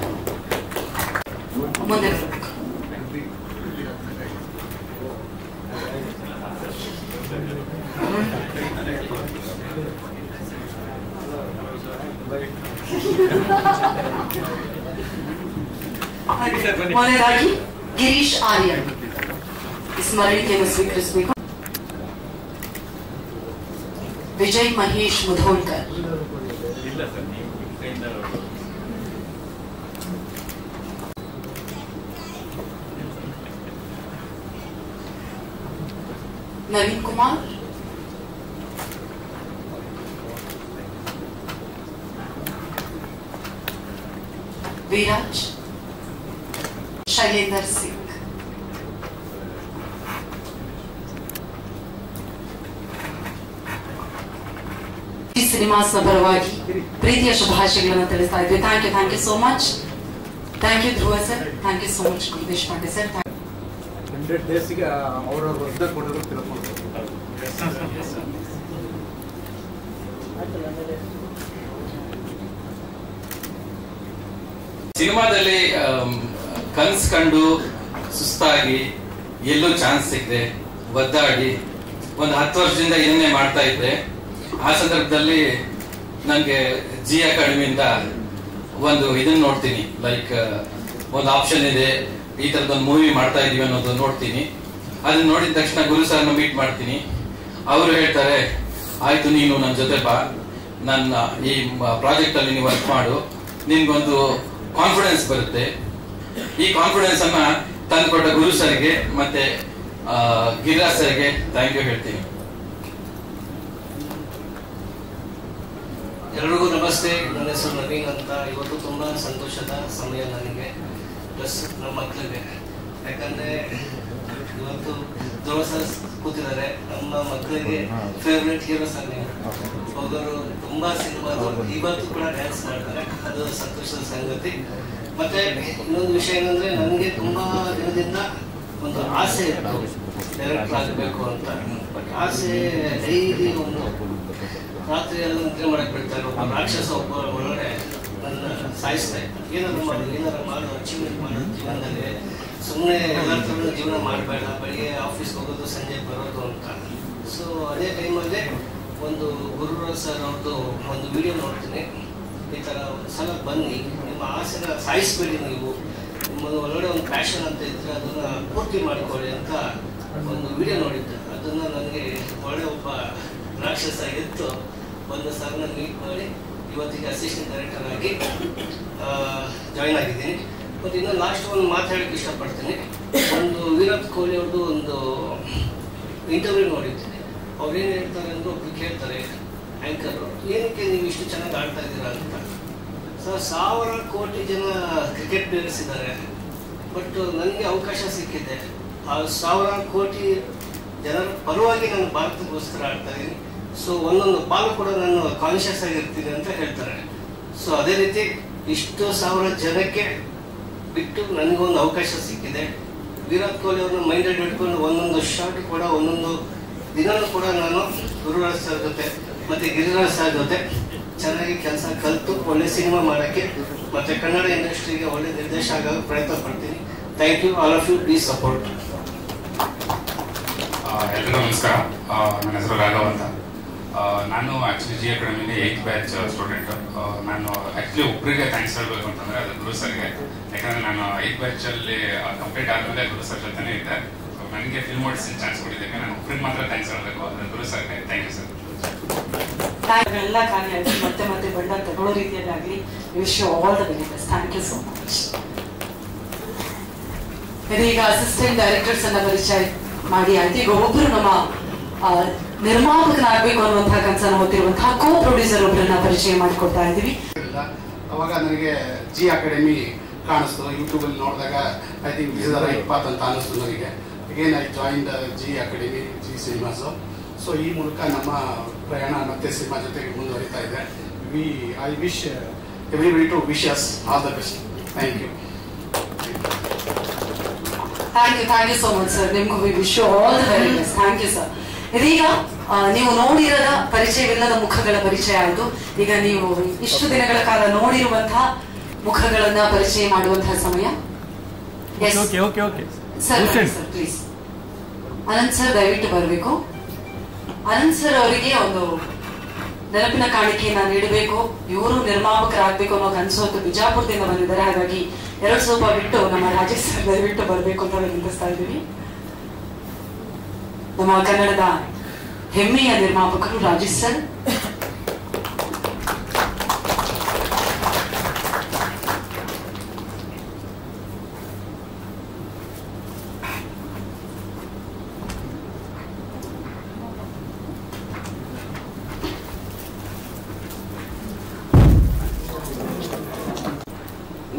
ಮೊದಲನೇದಾಗಿ ಗಿರೀಶ್ ಆರ್ಯನ್ ಸ್ಮರಣಿಕೆಯನ್ನು ಸ್ವೀಕರಿಸಬೇಕು. ವಿಜಯ್ ಮಹೇಶ್ ಮುಧೋಳ್ಕರ್, ನವೀನ್ ಕುಮಾರ್, ವಿರಾಜ್, ಶೈಲೇಂದರ್ ಸಿಂಗ್. ಈ ಸಿನಿಮಾಸ್ನ ಪರವಾಗಿ ಪ್ರೀತಿಯ ಶುಭಾಶಯಗಳನ್ನು ತಿಳಿಸ್ತಾ ಇದ್ವಿ. Thank you so much. Thank you Dhruva sir, thank you so much Guru Deshpande sir. 100 ಡೇಸ್ಗೆ ಅವರ ವರ್ಗ ಕೊಡೋದು ತಿಳ್ಕೊಂಡು ಸಿನಿಮಾದಲ್ಲಿ ಕನ್ಸ್ ಕಂಡು ಸುಸ್ತಾಗಿ ಎಲ್ಲೂ ಚಾನ್ಸ್ ಸಿಗದೆ ಒದ್ದಾಡಿ ಒಂದು 10 ವರ್ಷದಿಂದ ಇದನ್ನೇ ಮಾಡ್ತಾ ಇದ್ದೆ. ಆ ಸಂದರ್ಭದಲ್ಲಿ ನನಗೆ ಜಿ ಅಕಾಡೆಮಿಯಿಂದ ಒಂದು ಇದನ್ನ ನೋಡ್ತೀನಿ, ಲೈಕ್ ಒಂದು ಆಪ್ಷನ್ ಇದೆ, ಈ ತರದೊಂದು ಮೂವಿ ಮಾಡ್ತಾ ಇದೀವಿ ಅನ್ನೋದು ನೋಡ್ತೀನಿ. ಅದನ್ನ ನೋಡಿದ ತಕ್ಷಣ ಗುರು ಸರ್ನ ಮೀಟ್ ಮಾಡ್ತೀನಿ. ಅವರು ಹೇಳ್ತಾರೆ, ಆಯ್ತು ನೀನು ನನ್ನ ಜೊತೆ ಬಾ, ನನ್ನ ಈ ಪ್ರಾಜೆಕ್ಟ್ ಅಲ್ಲಿ ನೀವು ವರ್ಕ್ ಮಾಡು, ನಿನ್ಗೊಂದು ಕಾನ್ಫಿಡೆನ್ಸ್ ಬರುತ್ತೆ. ಈ ಕಾನ್ಫಿಡೆನ್ಸ್ ಅನ್ನ ತಂದುಕೊಟ್ಟ ಗುರು ಸರ್ಗೆ ಮತ್ತೆ ಗಿರಿರಾಜ್ ಸರ್ಗೆ ಥ್ಯಾಂಕ್ ಯು ಹೇಳ್ತೀನಿ. ಎಲ್ರಿಗೂ ನಮಸ್ತೆ. ನನ್ನ ಹೆಸರು ನವೀನ್ ಅಂತ. ಇವತ್ತು ತುಂಬಾ ಸಂತೋಷದ ಸಮಯ ನನಗೆ, ಪ್ಲಸ್ ನಮ್ಮ ಮಕ್ಕಳಿಗೆ. ಯಾಕಂದ್ರೆ ಇವತ್ತು ಧ್ರುವ ಸರ್ ಕೂತಿದ್ದಾರೆ, ನಮ್ಮ ಮಕ್ಕಳಿಗೆ ಫೇವ್ರೆಟ್ ಹೀರೋ ಸರ್ ನೀವು. ಅವರು ತುಂಬಾ ಸಿನಿಮಾದು ಇವತ್ತು ಕೂಡ ಡ್ಯಾನ್ಸ್ ಮಾಡ್ತಾರೆ, ಅದು ಸಂತೋಷದ ಸಂಗತಿ. ಮತ್ತೆ ಇನ್ನೊಂದು ವಿಷಯ ಏನಂದ್ರೆ ನನಗೆ ತುಂಬಾ ದಿನದಿಂದ ಒಂದು ಆಸೆ ಇತ್ತು ಡೈರೆಕ್ಟರ್ ಆಗಬೇಕು ಅಂತ. ಬಟ್ ಆಸೆ ಡೈಲಿ ಒಂದು ರಾತ್ರಿ ಎಲ್ಲ ನಿದ್ರೆ ಮಾಡಕ್ ಬಿಡ್ತಾರೆ. ಒಬ್ಬ ರಾಕ್ಷಸ ಒಬ್ಬ ಒಳಗಡೆ ನನ್ನ ಸಾಯಿಸ್ತಾ ಇತ್ತು. ಏನಾರು ಮಾಡು ಅಚೀವ್ಮೆಂಟ್ ಮಾಡೋದು ಜೀವನದಲ್ಲಿ, ಸುಮ್ಮನೆ ಎಲ್ಲರ ಥರ ಜೀವನ ಮಾಡಬೇಡ, ಬೆಳಿಗ್ಗೆ ಆಫೀಸ್ಗೆ ಹೋಗೋದು ಸಂಜೆ ಬರೋದು ಅಂತ. ಸೊ ಅದೇ ಟೈಮಲ್ಲಿ ಒಂದು ಗುರುರಾಜ್ ಸರ್ ಅವ್ರದ್ದು ಒಂದು ವಿಡಿಯೋ ನೋಡ್ತೀನಿ, ಈ ಥರ ಒಂದು ಸಲ ಬನ್ನಿ, ನಿಮ್ಮ ಆಸೆನ ಸಾಯಿಸ್ಬೇಡಿ, ನೀವು ನಿಮ್ಮ ಒಳಗಡೆ ಒಂದು ಪ್ಯಾಷನ್ ಅಂತ ಇದ್ರೆ ಅದನ್ನ ಪೂರ್ತಿ ಮಾಡಿಕೊಳ್ಳಿ ಅಂತ ಒಂದು ವಿಡಿಯೋ ನೋಡಿದ್ದೆ. ಅದನ್ನ ನನಗೆ ಒಳ್ಳೆ ಒಬ್ಬ ರಾಕ್ಷಸ ಎತ್ತು ಒಂದು ಸರ್ನ ಮೀಟ್ ಮಾಡಿ ಇವತ್ತಿಗೆ ಅಸಿಸ್ಟೆಂಟ್ ಡೈರೆಕ್ಟರ್ ಆಗಿ ಜಾಯ್ನ್ ಆಗಿದ್ದೀನಿ. ಮತ್ತು ಇನ್ನೂ ಲಾಸ್ಟ್ ಒಂದು ಮಾತಾಡೋಕ್ಕೆ ಇಷ್ಟಪಡ್ತೀನಿ. ಒಂದು ವಿರಾಟ್ ಕೊಹ್ಲಿ ಅವ್ರದ್ದು ಒಂದು ಇಂಟರ್ವ್ಯೂ ನೋಡಿದ್ದೀನಿ. ಅವ್ರು ಏನು ಹೇಳ್ತಾರೆ ಅಂದ್ರೆ ಒಬ್ರು ಕೇಳ್ತಾರೆ ಆ್ಯಂಕರು, ಏನಕ್ಕೆ ನೀವು ಇಷ್ಟು ಚೆನ್ನಾಗಿ ಆಡ್ತಾ ಇದ್ದೀರಾ ಅಂತ. ಸರ್ 1000 ಕೋಟಿ ಜನ ಕ್ರಿಕೆಟ್ ಪ್ಲೇಯರ್ಸ್ ಇದ್ದಾರೆ, ಬಟ್ ನನಗೆ ಅವಕಾಶ ಸಿಕ್ಕಿದೆ. ಆ 1000 ಕೋಟಿ ಜನರ ಪರವಾಗಿ ನಾನು ಭಾರತಕ್ಕೋಸ್ಕರ ಆಡ್ತಾ ಇದ್ದೀನಿ. ಸೊ ಒಂದೊಂದು ಬಾಲು ಕೂಡ ನಾನು ಕಾನ್ಷಿಯಸ್ ಆಗಿರ್ತೀನಿ ಅಂತ ಹೇಳ್ತಾರೆ. ಸೊ ಅದೇ ರೀತಿ ಇಷ್ಟು 1000 ಜನಕ್ಕೆ ಬಿಟ್ಟು ನನಗೊಂದು ಅವಕಾಶ ಸಿಕ್ಕಿದೆ. ವಿರಾಟ್ ಕೊಹ್ಲಿ ಅವ್ರನ್ನ ಮೈಂಡಲ್ಲಿ ಇಟ್ಕೊಂಡು ಒಂದೊಂದು ಶಾಟ್ ಕೂಡ ಒಂದೊಂದು ದಿನನೂ ಕೂಡ ನಾನು ಗುರುರಾಜ್ ಸರ್ ಜೊತೆ ಮತ್ತು ಗಿರಿರಾಜ್ ಸರ್ ಜೊತೆ ಚೆನ್ನಾಗಿ ಕೆಲಸ ಕಲಿತು ಒಳ್ಳೆ ಸಿನಿಮಾ ಮಾಡೋಕ್ಕೆ ಮತ್ತು ಕನ್ನಡ ಇಂಡಸ್ಟ್ರಿಗೆ ಒಳ್ಳೆ ನಿರ್ದೇಶಕ ಆಗೋಕ್ಕೆ ಪ್ರಯತ್ನ ಪಡ್ತೀನಿ. Thank you, all of you, please support. ಎಲ್ಲರಿಗೂ ನಮಸ್ಕಾರ. ನನ್ನ ಹೆಸರು ರಾಘವ್ ಅಂತ. ನಾನು ಆಕ್ಚುಲಿ ಜಿ ಅಕಾಡೆಮಿಲಿ 8th ಬ್ಯಾಚ್ ಸ್ಟೂಡೆಂಟ್. ನಾನು ಆಕ್ಚುಲಿ ಒಬ್ಬರಿಗೆ ಥ್ಯಾಂಕ್ಸ್ ಹೇಳಬೇಕು ಅಂತಂದ್ರೆ ಅದು ಗುರು ಸರ್ಗೆ. ಯಾಕಂದ್ರೆ ನಾನು 8th ಬ್ಯಾಚಲ್ಲಿ ಕಂಪ್ಲೀಟ್ ಆದಮೇಲೆ ಗುರು ಸರ್ ಜೊತೆನೇ ಇದ್ದೆ. ಸೊ ನನಗೆ ಫಿಲ್ಮ್ ಮಾಡಿಸಿ ಚಾನ್ಸ್ ಕೊಟ್ಟಿದ್ದಕ್ಕೆ ನಾನು ಒಬ್ಬರಿಗೆ ಮಾತ್ರ ಥ್ಯಾಂಕ್ಸ್ ಹೇಳಬೇಕು, ಅದು ಗುರು ಸರ್ಗೆ. Thank you sir. ಎಲ್ಲ ಕಾರ್ಯ ಮತ್ತೆ ಮತ್ತೆ ಬಣ್ಣ ತಗೊಳ್ಳೋ ರೀತಿಯಲ್ಲಿ ಆಗಲಿ. Wish you all the very best. Thank you so much. ಇದೀಗ ಅಸಿಸ್ಟೆಂಟ್ ಡೈರೆಕ್ಟರ್ಸ್ ಅನ್ನ ಪರಿಚಯ ಮಾಡಿ ಆಯ್ತು. ಈಗ ಒಬ್ಬರು ನಮ್ಮ ನಿರ್ಮಾಪಕನಾಗಬೇಕು ಅನ್ನುವಂತಹ ಕನಸನ್ನು ಹೊತ್ತಿರುವಂತಹ ಕೋ ಪ್ರೊಡ್ಯೂಸರ್ ಒಬ್ಬರನ್ನ ಪರಿಚಯ ಮಾಡಿಕೊಡ್ತಾ ಇದ್ದೀವಿ. ಅವಾಗ ನನಗೆ ಜಿ ಅಕಾಡೆಮಿ ಕಾಣಿಸ್ತು. ಯೂಟ್ಯೂಬಲ್ಲಿ ನೋಡಿದಾಗ I think this is the right path ಅಂತ ಅನಿಸ್ತು ನನಗೆ. Again I join G academy, G cinemas. So ಈ ಮೂಲಕ ನಮ್ಮ ಪ್ರಯಾಣ ಮತ್ತೆ ಸಿನಿಮಾ ಜೊತೆಗೆ ಮುಂದುವರಿತಾ ಇದೆ. I wish everybody to wish us all the best. Thank you. Thank you so much sir. ನಿಮ್ಗೂ we wish you all the very best. Thank you sir. ಇದೀಗ ನೀವು ನೋಡಿರದ ಪರಿಚಯವಿಲ್ಲದ ಮುಖಗಳ ಪರಿಚಯ ಆಯಿತು. ಈಗ ನೀವು ಇಷ್ಟು ದಿನಗಳ ಕಾಲ ನೋಡಿರುವಂತಹ ಮುಖಗಳನ್ನ ಪರಿಚಯ ಮಾಡುವಂತಹ ಸಮಯ. Sir please. ಅನಂತ್ ಸರ್ ದಯವಿಟ್ಟು ಬರಬೇಕು. ಅನಂತ್ ಸರ್ ಅವರಿಗೆ ಒಂದು ನೆನಪಿನ ಕಾಣಿಕೆಯನ್ನ ನೀಡಬೇಕು. ಇವರು ನಿರ್ಮಾಪಕರಾಗಬೇಕು ಅನ್ನೋ ಕನಸು ಬಿಜಾಪುರದಿಂದ ಬಂದಿದ್ದಾರೆ. ಹಾಗಾಗಿ 2 ಸ್ವಲ್ಪ ಬಿಟ್ಟು ನಮ್ಮ ರಾಜೇಶ್ ಸರ್ ದಯವಿಟ್ಟು ಬರಬೇಕು ಅಂತ ವಿನಂತಿಸ್ತಾ ಇದ್ದೀವಿ. ನಮ್ಮ ಕನ್ನಡದ ಹೆಮ್ಮೆಯ ನಿರ್ಮಾಪಕರು ರಾಜೇಶ್ ಸರ್.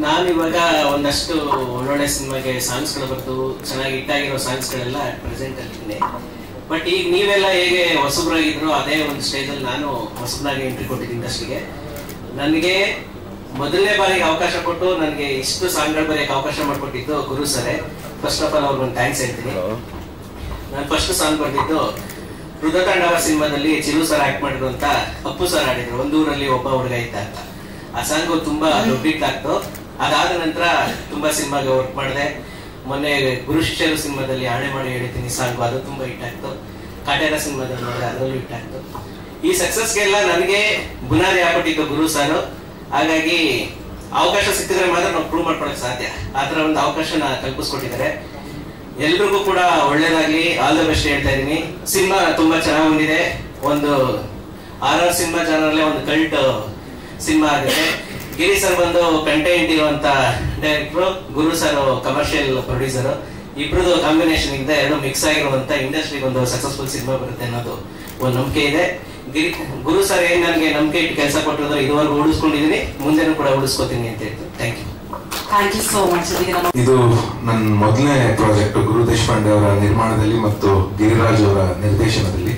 ನಾನಿವಾಗ ಒಂದಷ್ಟು ಒಳ್ಳೊಳ್ಳೆ ಸಿನಿಮಾಗೆ ಸಾಂಗ್ಸ್ಗಳು ಬರ್ತು, ಚೆನ್ನಾಗಿ ಹಿಟ್ಟಾಗಿರೋ ಸಾಂಗ್ಸ್ಗಳೆಲ್ಲ ಪ್ರೆಸೆಂಟ್ ಆಗಿದ್ದೀನಿ. ಬಟ್ ಈಗ ನೀವೆಲ್ಲ ಹೇಗೆ ಹೊಸಬ್ರಾಗಿದ್ರು ಅದೇ ಒಂದು ಸ್ಟೇಜಲ್ಲಿ ನಾನು ಹೊಸಬ್ರಾಗಿ ಎಂಟ್ರಿ ಕೊಟ್ಟಿದ್ದೀನಿ ಇಂಡಸ್ಟ್ರಿಗೆ. ನನಗೆ ಮೊದಲನೇ ಬಾರಿಗೆ ಅವಕಾಶ ಕೊಟ್ಟು ನನಗೆ ಇಷ್ಟು ಸಾಂಗ್ಗಳು ಬರೆಯಕ್ಕೆ ಅವಕಾಶ ಮಾಡಿಕೊಟ್ಟಿದ್ದು ಗುರು ಸರೇ. ಫಸ್ಟ್ ಆಫ್ ಆಲ್ ಅವ್ರಿಗೊಂದು ಥ್ಯಾಂಕ್ಸ್ ಹೇಳ್ತೀನಿ. ನಾನು ಫಸ್ಟ್ ಸಾಂಗ್ ಬರ್ತಿದ್ದು ರುದ್ರತಾಂಡವ ಸಿನಿಮಾದಲ್ಲಿ ಚಿರು ಸರ್ ಆಕ್ಟ್ ಮಾಡಿದ್ರು ಅಂತ ಅಪ್ಪು ಸರ್ ಆಡಿದ್ರು, ಒಂದೂರಲ್ಲಿ ಒಬ್ಬ ಹುಡುಗ ಇದ್ದ ಅಂತ. ಆ ಸಾಂಗ್ ತುಂಬಾ ದೊಡ್ಡ ಹಿಟ್ ಆಗ್ತು. ಅದಾದ ನಂತರ ತುಂಬಾ ಸಿನಿಮಾಗೆ ವರ್ಕ್ ಮಾಡಿದೆ. ಮೊನ್ನೆ ಗುರು ಶಿಷ್ಯರು ಸಿನಿಮಾದಲ್ಲಿ ಆಣೆ ಮಾಡಿ ಹೇಳ್ತೀನಿ ಸಾಂಗ್, ಅದು ತುಂಬಾ ಹಿಟ್ ಆಗ್ತು. ಕಾಟೇರ ಸಿನಿಮಾದಲ್ಲಿ ನೋಡಿದ್ರೆ ಅದರಲ್ಲೂ ಹಿಟ್ ಆಗ್ತು. ಈ ಸಕ್ಸಸ್ಗೆಲ್ಲ ನನಗೆ ಬುನಾದಿ ಹಾಕೊಟ್ಟಿದ್ದು ಗುರು ಸರ್. ಹಾಗಾಗಿ ಅವಕಾಶ ಸಿಕ್ಕಿದ್ರೆ ಮಾತ್ರ ನಾವು ಪ್ರೂವ್ ಮಾಡ್ಕೊಳಕ್ ಸಾಧ್ಯ. ಆತರ ಒಂದು ಅವಕಾಶನ ಕಲ್ಪಿಸ್ಕೊಟ್ಟಿದ್ದಾರೆ. ಎಲ್ರಿಗೂ ಕೂಡ ಒಳ್ಳೇದಾಗ್ಲಿ, ಆಲ್ ದ ಬೆಸ್ಟ್ ಹೇಳ್ತಾ ಇದೀನಿ. ಸಿನಿಮಾ ತುಂಬಾ ಚೆನ್ನಾಗಿ ಬಂದಿದೆ. ಒಂದು ಆರ್ ಸಿನಿಮಾ ಚಾನಲ್ ಒಂದು ಕಲ್ಟ್ ಸಿನಿಮಾ ಆಗಿದೆ. ಗಿರಿ ಸರ್ ಬಂದು ಕಂಟೆಂಟ್ ಇರುವಂತ ಡೈರೆಕ್ಟರ್, ಗುರು ಸರ್ ಕಮರ್ಷಿಯಲ್ ಪ್ರೊಡ್ಯೂಸರ್. ಇಬ್ರದ್ದು ಕಾಂಬಿನೇಷನ್ ಇಂದ ಎರಡು ಮಿಕ್ಸ್ ಆಗಿರುವಂತ ಇಂಡಸ್ಟ್ರಿಗೆ ಒಂದು ಸಕ್ಸಸ್ಫುಲ್ ಸಿನಿಮಾ ಬರುತ್ತೆ ಅನ್ನೋದು ಒಂದು ನಂಬಿಕೆ ಇದೆ. ಗುರು ಸರ್ ಏನ್ ನನಗೆ ನಂಬಿಕೆ ಇಟ್ಟು ಕೆಲಸ ಕೊಟ್ಟಿದ್ರೆ ಇದುವರೆಗೂ ಉಳಿಸ್ಕೊಂಡಿದೀನಿ, ಮುಂದೆನೂ ಕೂಡ ಉಳಿಸ್ಕೊತೀನಿ ಅಂತ ಹೇಳ್ತೀನಿ. Thank you. Thank you so much. ಇದು ನನ್ನ ಮೊದಲನೇ ಪ್ರಾಜೆಕ್ಟ್ ಗುರು ದೇಶಪಾಂಡೆ ಅವರ ನಿರ್ಮಾಣದಲ್ಲಿ ಮತ್ತು ಗಿರಿರಾಜ್ ಅವರ ನಿರ್ದೇಶನದಲ್ಲಿ.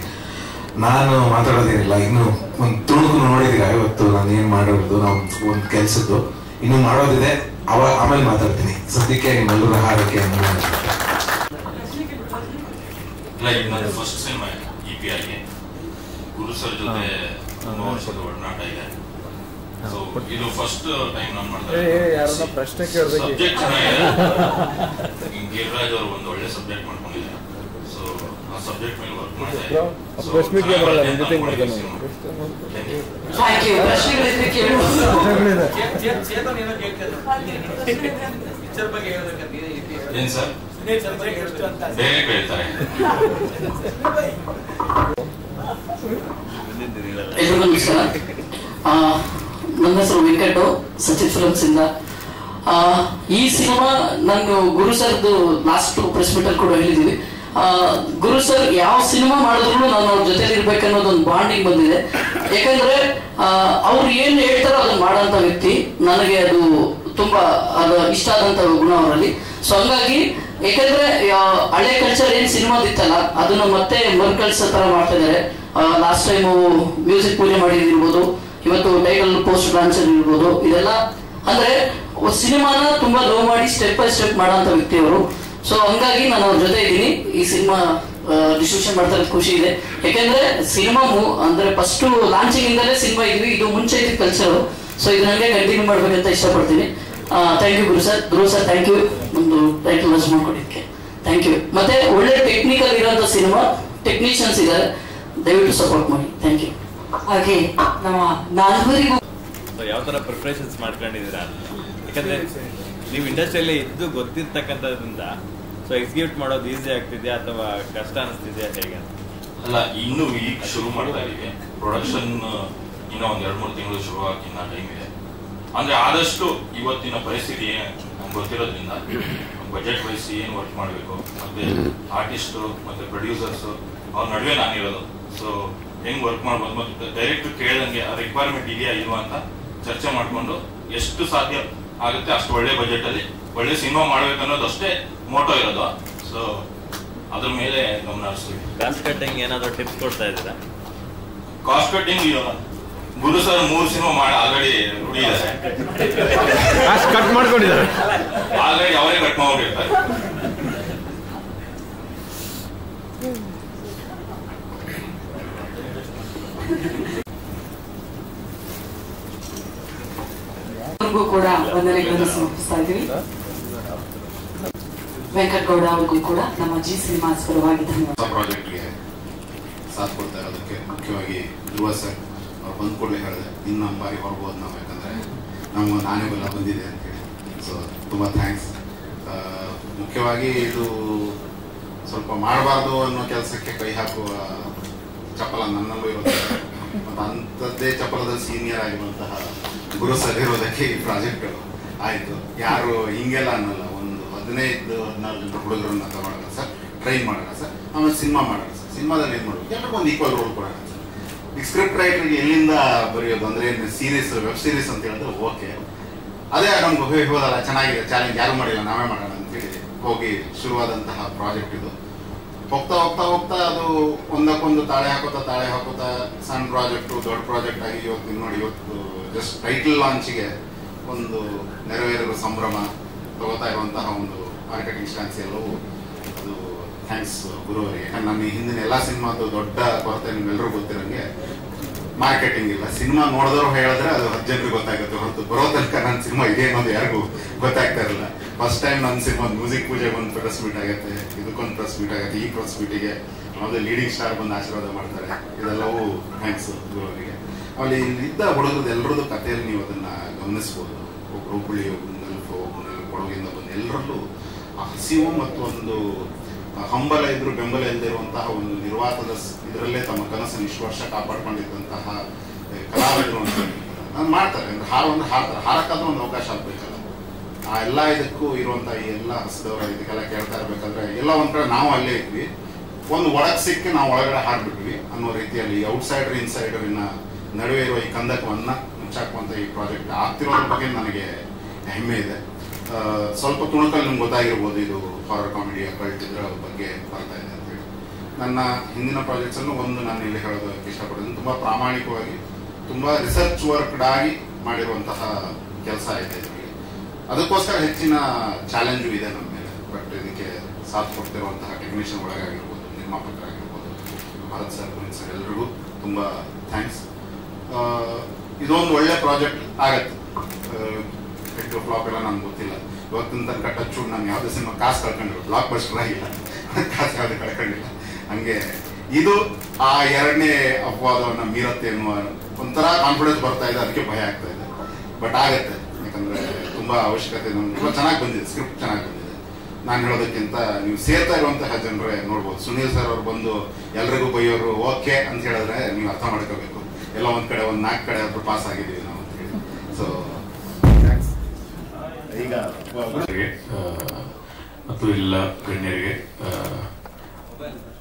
ನಾನು ಮಾತಾಡೋದೇನಿಲ್ಲ, ಇನ್ನು ಒಂದು ತುಣುಕು ನೋಡಿದೀರ ಇವತ್ತು ನಾನು ಏನ್ ಮಾಡಿರೋದು, ನಾವು ಒಂದು ಕೆಲಸದ್ದು ಇನ್ನು ಮಾಡೋದಿದೆ, ಆಮೇಲೆ ಮಾತಾಡ್ತೀನಿ. ಸದ್ಯಕ್ಕೆ ನಿಮ್ಮೆಲ್ಲರ ಹಾರಕ್ಕೆ ಫಸ್ಟ್ ಸಿನಿಮಾ EP ಆಗಿ ಗುರು ಸರ್ ಜೊತೆ ತುಂಬಾ ವರ್ಷದ ಒಡನಾಟ ಇದೆ. ಸೊ ಇದು ಫಸ್ಟ್ ಟೈಮ್ ನಾನು ಮಾಡ್ತಾ ಸಬ್ಜೆಕ್ಟ್ ಚೆನ್ನಾಗಿದೆ. ಗಿರಿರಾಜ್ ಅವರು ಒಂದು ಒಳ್ಳೆ ಸಬ್ಜೆಕ್ಟ್ ಮಾಡ್ಕೊಂಡಿದ್ದಾರೆ. ಸೊ ಆ ಸಬ್ಜೆಕ್ಟ್ ಮೇಲೆ ವರ್ಕ್ ಮಾಡ್ತಾ ಏನ್ ಸರ್ ಡೈರೆಕ್ಟ್ ಹೇಳ್ತಾರೆ. ಎಲ್ರಿಗೂ ನಮಸ್ಕಾರ. ನನ್ನ ಹೆಸರು ವೆಂಕಟು, ಸಚಿನ್ ಫಿಲಮ್ಸ್ ಇಂದ. ಈ ಸಿನಿಮಾ ನಾನು ಗುರು ಸರ್ದು ಲಾಸ್ಟ್ ಪ್ರೆಸ್ ಮೀಟ್ ಅಲ್ಲಿ ಕೂಡ ಹೇಳಿದೀವಿ. ಗುರು ಸರ್ ಯಾವ ಸಿನಿಮಾ ಮಾಡಿದ್ರು ನಾನು ಅವ್ರ ಜೊತೆಲಿ ಇರ್ಬೇಕನ್ನೋದು ಒಂದು ಬಾಂಡಿಂಗ್ ಬಂದಿದೆ. ಯಾಕಂದ್ರೆ ಅವ್ರು ಏನ್ ಹೇಳ್ತಾರೋ ಅದನ್ನ ಮಾಡೋಂಥ ವ್ಯಕ್ತಿ. ನನಗೆ ಅದು ತುಂಬಾ ಇಷ್ಟ ಆದಂತ ಗುಣ ಅವರಲ್ಲಿ. ಸೊ ಹಂಗಾಗಿ ಯಾಕಂದ್ರೆ ಹಳೆ ಕಲ್ಚರ್ ಏನ್ ಸಿನಿಮಾದಿತ್ತಲ್ಲ ಅದನ್ನ ಮತ್ತೆ ಮರುಕಳಿಸೋ ತರ ಮಾಡ್ತಾ ಇದಾರೆ. ಲಾಸ್ಟ್ ಟೈಮ್ ಮ್ಯೂಸಿಕ್ ಪೂಜೆ ಮಾಡಿದಿರ್ಬೋದು, ಇವತ್ತು ಟೈಟಲ್ ಪೋಸ್ಟ್ ಲಾಂಚ್ ಇರ್ಬೋದು. ಇದೆಲ್ಲ ಅಂದ್ರೆ ಸಿನಿಮಾನ ತುಂಬಾ ಲೋ ಮಾಡಿ ಸ್ಟೆಪ್ ಬೈ ಸ್ಟೆಪ್ ಮಾಡೋಂಥ ವ್ಯಕ್ತಿ ಅವರು. ಸೊ ಹಂಗಾಗಿ ನಾನು ಅವ್ರ ಜೊತೆ ಇದ್ದೀನಿ. ಈ ಸಿನಿಮಾ ಡಿಸ್ಟ್ರಿಬ್ಯೂಷನ್ ಮಾಡ್ತಾ ಇರೋದು ಖುಷಿ ಇದೆ. ಯಾಕಂದ್ರೆ ಸಿನಿಮಾ ಅಂದ್ರೆ ಫಸ್ಟ್ ಲಾಂಚಿಂಗ್ ಇಂದಲೇ ಸಿನಿಮಾ ಇದ್ವಿ, ಇದು ಮುಂಚೆ ಇದ್ದ ಕಲ್ಚರ್. ಸೊ ಇದು ನನಗೆ ಕಂಟಿನ್ಯೂ ಮಾಡ್ಬೇಕಂತ ಇಷ್ಟಪಡ್ತೀನಿ. Thank you Guru sir thank you ಒಂದು ಟೈಟಲ್ ಲಾಂಚ್ ಮಾಡ್ಕೊಟ್ಟಿದ್ದಕ್ಕೆ ಥ್ಯಾಂಕ್ ಯು. ಮತ್ತೆ ಒಳ್ಳೆ ಟೆಕ್ನಿಕಲ್ ಇರೋಂಥ ಸಿನಿಮಾ, ಟೆಕ್ನಿಷಿಯನ್ಸ್ ಇದ್ದಾರೆ, ದಯವಿಟ್ಟು ಸಪೋರ್ಟ್ ಮಾಡಿ. Thank you. ಹಾಗೆ ನಮ್ಮ ನಾಲ್ವರಿಗೂ ಯಾವ ತರ ಪ್ರಿಪರೇಷನ್ಸ್ ಮಾಡ್ಕೊಂಡಿದ್ದೀರಾ? ಯಾಕಂದ್ರೆ ನೀವು ಇಂಡಸ್ಟ್ರಿಯಲ್ಲೇ ಇದ್ದು ಗೊತ್ತಿರ್ತಕ್ಕಂಥದ್ರಿಂದ ಸೊ ಎಕ್ಸಿಕ್ಯೂಟ್ ಮಾಡೋದು ಈಸಿ ಆಗ್ತಿದೆಯಾ ಅಥವಾ ಕಷ್ಟ ಅನಿಸ್ತಿದೆಯಾ ಹೇಗೆ? ಅಲ್ಲ, ಇನ್ನು ಈಗ ಶುರು ಮಾಡ್ತಾ ಇದೀವಿ. ಪ್ರೊಡಕ್ಷನ್ ಇನ್ನೂ ಒಂದ್ 2-3 ತಿಂಗಳು ಶುರು ಆಗಿನ ಟೈಮ್ ಇದೆ. ಅಂದ್ರೆ ಆದಷ್ಟು ಇವತ್ತಿನ ಪರಿಸ್ಥಿತಿ ನಮ್ಗೆ ಗೊತ್ತಿರೋದ್ರಿಂದ ಬಜೆಟ್ ವೈಸ್ ಏನ್ ವರ್ಕ್ ಮಾಡಬೇಕು, ಮತ್ತೆ ಆರ್ಟಿಸ್ಟ್ ಮತ್ತೆ ಪ್ರೊಡ್ಯೂಸರ್ಸ್ ಅವ್ರ ನಡುವೆ ನಾನಿರೋದು. ಸೊ ಹೆಂಗ್ ವರ್ಕ್ ಮಾಡ್ಬೋದು, ಮತ್ತೆ ಡೈರೆಕ್ಟ್ ಕೇಳ್ದಂಗೆ ರಿಕ್ವೈರ್ಮೆಂಟ್ ಇದೆಯಾ ಇಲ್ವಾ ಅಂತ ಚರ್ಚೆ ಮಾಡ್ಕೊಂಡು ಎಷ್ಟು ಸಾಧ್ಯ ಆಗುತ್ತೆ ಅಷ್ಟು ಒಳ್ಳೆ ಬಜೆಟ್ ಅಲ್ಲಿ ಒಳ್ಳೆ ಸಿನಿಮಾ ಮಾಡ್ಬೇಕು ಅನ್ನೋದು ಅಷ್ಟೇ ಮೋಟೋ ಇರೋದು. ಸೊ ಅದ್ರ ಮೇಲೆ ಗಮನ ಹರಿಸ್ತೀವಿ. ಕಾಸ್ಟ್ ಕಟ್ಟಿಂಗ್ ಏನಾದ್ರು ಟಿಪ್ಸ್ ಕೊಡ್ತಾ ಇದ್ದೀರಾ? ಕಾಸ್ಟ್ ಕಟ್ಟಿಂಗ್ ಗುರು ಸರ್ 3 ಸಿನಿಮಾ ಮಾಡಿ ಆಲ್ರೆಡಿ ರೂಢಿ ಇದೆ. ಕಟ್ ಮಾಡ್ಕೊಂಡಿದ್ದಾರೆ, ಆಲ್ರೆಡಿ ಅವರೇ ಕಟ್ ಮಾಡ್ಬಿಟ್ಟಿರ್ತಾರೆ. ಕೂಡ ವಂದನೆಗಳನ್ನು ಸಮರ್ಪಿಸ್ತಾ ಇದ್ದೀವಿ. ವೆಂಕಟಗೌಡ ಅವ್ರಿಗೂ ಕೂಡ ನಮ್ಮ ಜಿ ಸಿನಿಮಾಸ್ ಪರವಾಗಿ ಧನ್ಯವಾದ. ಪ್ರಾಜೆಕ್ಟ್ಗೆ ಸಾಥ್ ಕೊಡ್ತಾ ಇರೋದಕ್ಕೆ ಮುಖ್ಯವಾಗಿ ಧ್ರುವ ಸರ್ ಅವ್ರು ಬಂದ ಕೂಡಲೇ ಹೇಳಿದೆ ಇನ್ನು ನಮ್ಮ ಬಾರಿ ಹೊರಬೋದು ನಾವು, ಯಾಕಂದರೆ ನಮ್ಗೆ ನಾನೇ ಬೆಲ್ಲ ಬಂದಿದೆ ಅಂತೇಳಿ. ಸೊ ತುಂಬ ಥ್ಯಾಂಕ್ಸ್. ಮುಖ್ಯವಾಗಿ ಇದು ಸ್ವಲ್ಪ ಮಾಡಬಾರ್ದು ಅನ್ನೋ ಕೆಲಸಕ್ಕೆ ಕೈ ಹಾಕುವ ಚಪಲ ನನ್ನಲ್ಲೂ ಇರೋದು. ಮತ್ತು ಅಂಥದ್ದೇ ಚಪಲದಲ್ಲಿ ಸೀನಿಯರ್ ಆಗಿರುವಂತಹ ಗುರು ಸರ್ ಇರೋದಕ್ಕೆ ಈ ಪ್ರಾಜೆಕ್ಟ್ ಆಯಿತು. ಯಾರು ಹಿಂಗೆಲ್ಲ ಅನ್ನಲ್ಲ, ಒಂದು 15-14 ಜನ ಹುಡುಗರನ್ನ ತಗೊಳ್ಳೋಣ ಸರ್, ಟ್ರೈನ್ ಮಾಡೋಣ ಸರ್, ಆಮೇಲೆ ಸಿನಿಮಾ ಮಾಡೋಣ ಸರ್. ಸಿನಿಮಾದಲ್ಲಿ ಏನು ಮಾಡೋದು, ಎಲ್ಲರಿಗೂ ಒಂದು ಈಕ್ವಲ್ ರೋಲ್ ಕೊಡೋಣ ಸರ್. ಈಗ ಸ್ಕ್ರಿಪ್ಟ್ ರೈಟರ್ಗೆ ಎಲ್ಲಿಂದ ಬರೆಯೋದು ಅಂದರೆ ಸೀರೀಸ್, ವೆಬ್ ಸೀರೀಸ್ ಅಂತ ಹೇಳಿದ್ರೆ ಓಕೆ, ಅದೇ ನಮ್ಗೆ ಹೋದಲ್ಲ ಚೆನ್ನಾಗಿದೆ, ಚಾಲೆಂಜ್ ಯಾರು ಮಾಡಿಲ್ಲ ನಾವೇ ಮಾಡೋಣ ಅಂತೇಳಿ ಹೋಗಿ ಶುರುವಾದಂತಹ ಪ್ರಾಜೆಕ್ಟ್ ಇದು. ಹೋಗ್ತಾ ಹೋಗ್ತಾ ಹೋಗ್ತಾ ಅದು ಒಂದಕ್ಕೊಂದು ತಾಳೆ ಹಾಕೋತಾ ಸಣ್ಣ ಪ್ರಾಜೆಕ್ಟು ದೊಡ್ಡ ಪ್ರಾಜೆಕ್ಟ್ ಆಗಿ ಇವತ್ತು ನೋಡಿ, ಇವತ್ತು ಜಸ್ಟ್ ಟೈಟಲ್ ಲಾಂಚಿಗೆ ಒಂದು ನೆರವೇರುವ ಸಂಭ್ರಮ ತಗೋತಾ ಇರುವಂತಹ ಒಂದು ಮಾರ್ಕೆಟಿಂಗ್ ಸ್ಟ್ರಾನ್ಸಿ ಎಲ್ಲವೂ ಅದು ಥ್ಯಾಂಕ್ಸ್ ಗುರು ಅವರಿಗೆ. ಯಾಕಂದ್ರೆ ನನ್ನ ಹಿಂದಿನ ಎಲ್ಲ ಸಿನಿಮಾದು ದೊಡ್ಡ ಕೊರತೆ ನಿಮ್ಮೆಲ್ಲರೂ ಗೊತ್ತಿರೋಂಗೆ ಮಾರ್ಕೆಟಿಂಗ್ ಇಲ್ಲ. ಸಿನಿಮಾ ನೋಡಿದವರು ಹೇಳಿದ್ರೆ ಅದು 10 ಜನರಿಗೆ ಗೊತ್ತಾಗುತ್ತೆ ಹೊರತು ಬರೋ ತನಕ ನನ್ನ ಸಿನಿಮಾ ಇದೆ ಅನ್ನೋದು ಯಾರಿಗೂ ಗೊತ್ತಾಗ್ತಾ ಇರಲಿಲ್ಲ. ಫಸ್ಟ್ ಟೈಮ್ ನನ್ನ ಸಿನಿಮಾ ಮ್ಯೂಸಿಕ್ ಪೂಜೆಗೆ ಒಂದು ಪ್ರೆಸ್ ಮೀಟ್ ಆಗುತ್ತೆ, ಇದಕ್ಕೊಂದು ಪ್ರೆಸ್ ಮೀಟ್ ಆಗುತ್ತೆ. ಈ ಪ್ರೆಸ್ ಮೀಟಿಗೆ ಯಾವುದೇ ಲೀಡಿಂಗ್ ಸ್ಟಾರ್ ಬಂದು ಆಶೀರ್ವಾದ ಮಾಡ್ತಾರೆ. ಇದೆಲ್ಲವೂ ಥ್ಯಾಂಕ್ಸ್ ಗುರು ಅವರಿಗೆ. ಅಲ್ಲಿ ಇದ್ದ ಹುಡುಗರದ್ದು ಎಲ್ಲರದ್ದು ಕಥೆಯಲ್ಲಿ ನೀವು ಅದನ್ನ ಗಮನಿಸ್ಬೋದು. ಒಬ್ರು ಹುಬ್ಬಳ್ಳಿ, ಒಬ್ಬರು ನಲ್ಫು, ಒಬ್ಬರು ಕೊಡಗಿಂದ ಬಂದು ಎಲ್ಲರಲ್ಲೂ ಹಸಿವು ಮತ್ತು ಒಂದು ಹಂಬಲ ಇದ್ರು ಬೆಂಬಲ ಇಲ್ಲದೆ ಇರುವಂತಹ ಒಂದು ನಿರ್ವಾತದ ಇದರಲ್ಲೇ ತಮ್ಮ ಕನಸನ್ನು ಇಷ್ಟು ವರ್ಷ ಕಾಪಾಡ್ಕೊಂಡಿದ್ದಂತಹ ಕಲಾವಿದರು ಅಂತ ಮಾಡ್ತಾರೆ. ಅಂದ್ರೆ ಹಾಡ್ತಾರೆ, ಹಾರಕ್ಕಾದ್ರೂ ಒಂದು ಅವಕಾಶ ಆಗ್ಬೇಕಲ್ಲ. ಆ ಎಲ್ಲ ಇದಕ್ಕೂ ಇರುವಂತಹ ಈ ಎಲ್ಲ ಹಸಿದವರ ಇದಕ್ಕೆಲ್ಲ ಕೇಳ್ತಾ ಇರ್ಬೇಕಾದ್ರೆ ಎಲ್ಲ ಒಂದ್ ಕಡೆ ನಾವು ಅಲ್ಲೇ ಇದ್ವಿ, ಒಂದು ಒಳಗ್ ಸಿಕ್ಕಿ ನಾವು ಒಳಗಡೆ ಹಾಡ್ಬಿಟ್ವಿ ಅನ್ನೋ ರೀತಿಯಲ್ಲಿ ಔಟ್ಸೈಡರ್ ಇನ್ಸೈಡರಿನ ನಡುವೆ ಇರುವ ಈ ಕಂದಕವನ್ನ ಮುಚ್ಚಾಕುವಂತ ಈ ಪ್ರಾಜೆಕ್ಟ್ ಆಗ್ತಿರೋದ್ರ ಬಗ್ಗೆ ನನಗೆ ಹೆಮ್ಮೆ ಇದೆ. ಸ್ವಲ್ಪ ತುಣುಕಲ್ಲಿ ನಿಮ್ಗೆ ಗೊತ್ತಾಗಿರ್ಬೋದು ಇದು ಹಾರರ್ ಕಾಮಿಡಿ ಅಕಲ್ಟ್ ಇದ್ರ ಬಗ್ಗೆ ಬರ್ತಾ ಇದೆ ಅಂತ ಹೇಳಿ. ನನ್ನ ಹಿಂದಿನ ಪ್ರಾಜೆಕ್ಟ್ಸ್ ಅನ್ನು ಒಂದು ನಾನು ಇಲ್ಲಿ ಹೇಳೋದಕ್ಕೆ ಇಷ್ಟಪಡ್ತೀನಿ. ತುಂಬಾ ಪ್ರಾಮಾಣಿಕವಾಗಿ ತುಂಬಾ ರಿಸರ್ಚ್ ವರ್ಕ್ಡ್ ಆಗಿ ಮಾಡಿರುವಂತಹ ಕೆಲಸ ಇದೆ ಇದರಲ್ಲಿ. ಅದಕ್ಕೋಸ್ಕರ ಹೆಚ್ಚಿನ ಚಾಲೆಂಜು ಇದೆ ನಮ್ಮ ಮೇಲೆ. ಬಟ್ ಇದಕ್ಕೆ ಸಾಥ್ ಕೊಡ್ತಿರುವಂತಹ ಟೆಕ್ನಿಷಿಯನ್ ಒಳಗಾಗಿರ್ಬೋದು, ನಿರ್ಮಾಪಕರಾಗಿರ್ಬೋದು, ಭಾರತ್ ಸರ್, ಪುನೀತ್ ಸರ್ ಎಲ್ರಿಗೂ ತುಂಬಾ ಥ್ಯಾಂಕ್ಸ್. ಇದೊಂದು ಒಳ್ಳೆ ಪ್ರಾಜೆಕ್ಟ್ ಆಗತ್ತೆ. ಹಿಟ್ ಫ್ಲಾಪ್ ಎಲ್ಲ ನನ್ಗೆ ಗೊತ್ತಿಲ್ಲ. ಇವತ್ತಿನ ತನಕ ಟಚ್ ನಾನು ಯಾವುದೇ ಸಿನಿಮಾ ಕಾಸು ಕಳ್ಕೊಂಡಿಲ್ಲ, ಬ್ಲಾಕ್ ಬಸ್ಟರ್ ಆಗಿಲ್ಲ, ಕಾಸು ಯಾವುದೇ ಕಳ್ಕೊಂಡಿಲ್ಲ. ಹಂಗೆ ಇದು ಆ ಎರಡನೇ ಅಪವಾದವನ್ನ ಮೀರತ್ತೆ ಎನ್ನುವ ಒಂಥರ ಕಾನ್ಫಿಡೆನ್ಸ್ ಬರ್ತಾ ಇದೆ. ಅದಕ್ಕೆ ಭಯ ಆಗ್ತಾ ಇದೆ. ಬಟ್ ಆಗತ್ತೆ, ಯಾಕಂದ್ರೆ ತುಂಬಾ ಅವಶ್ಯಕತೆ ನಮ್ಗೆ. ಚೆನ್ನಾಗಿ ಬಂದಿದೆ, ಸ್ಕ್ರಿಪ್ಟ್ ಚೆನ್ನಾಗಿ ಬಂದಿದೆ. ನಾನು ಹೇಳೋದಕ್ಕಿಂತ ನೀವು ಸೇರ್ತಾ ಇರುವಂತಹ ಜನರೇ ನೋಡ್ಬೋದು. ಸುನೀಲ್ ಸರ್ ಅವ್ರು ಬಂದು ಎಲ್ರಿಗೂ ಬೈಯೋರು ಓಕೆ ಅಂತ ಹೇಳಿದ್ರೆ ನೀವು ಅರ್ಥ ಮಾಡ್ಕೋಬೇಕು. ಎಲ್ಲ ಒಂದ್ ಕಡೆ ಒಂದ್ 4 ಕಡೆ ಆದ್ರೂ ಪಾಸ್ ಆಗಿದ್ದೀವಿ ನಾವು ಅಂತ ಹೇಳಿ. ಸೊ ಈಗ ಮತ್ತು ಎಲ್ಲ ಗಣ್ಯರಿಗೆ,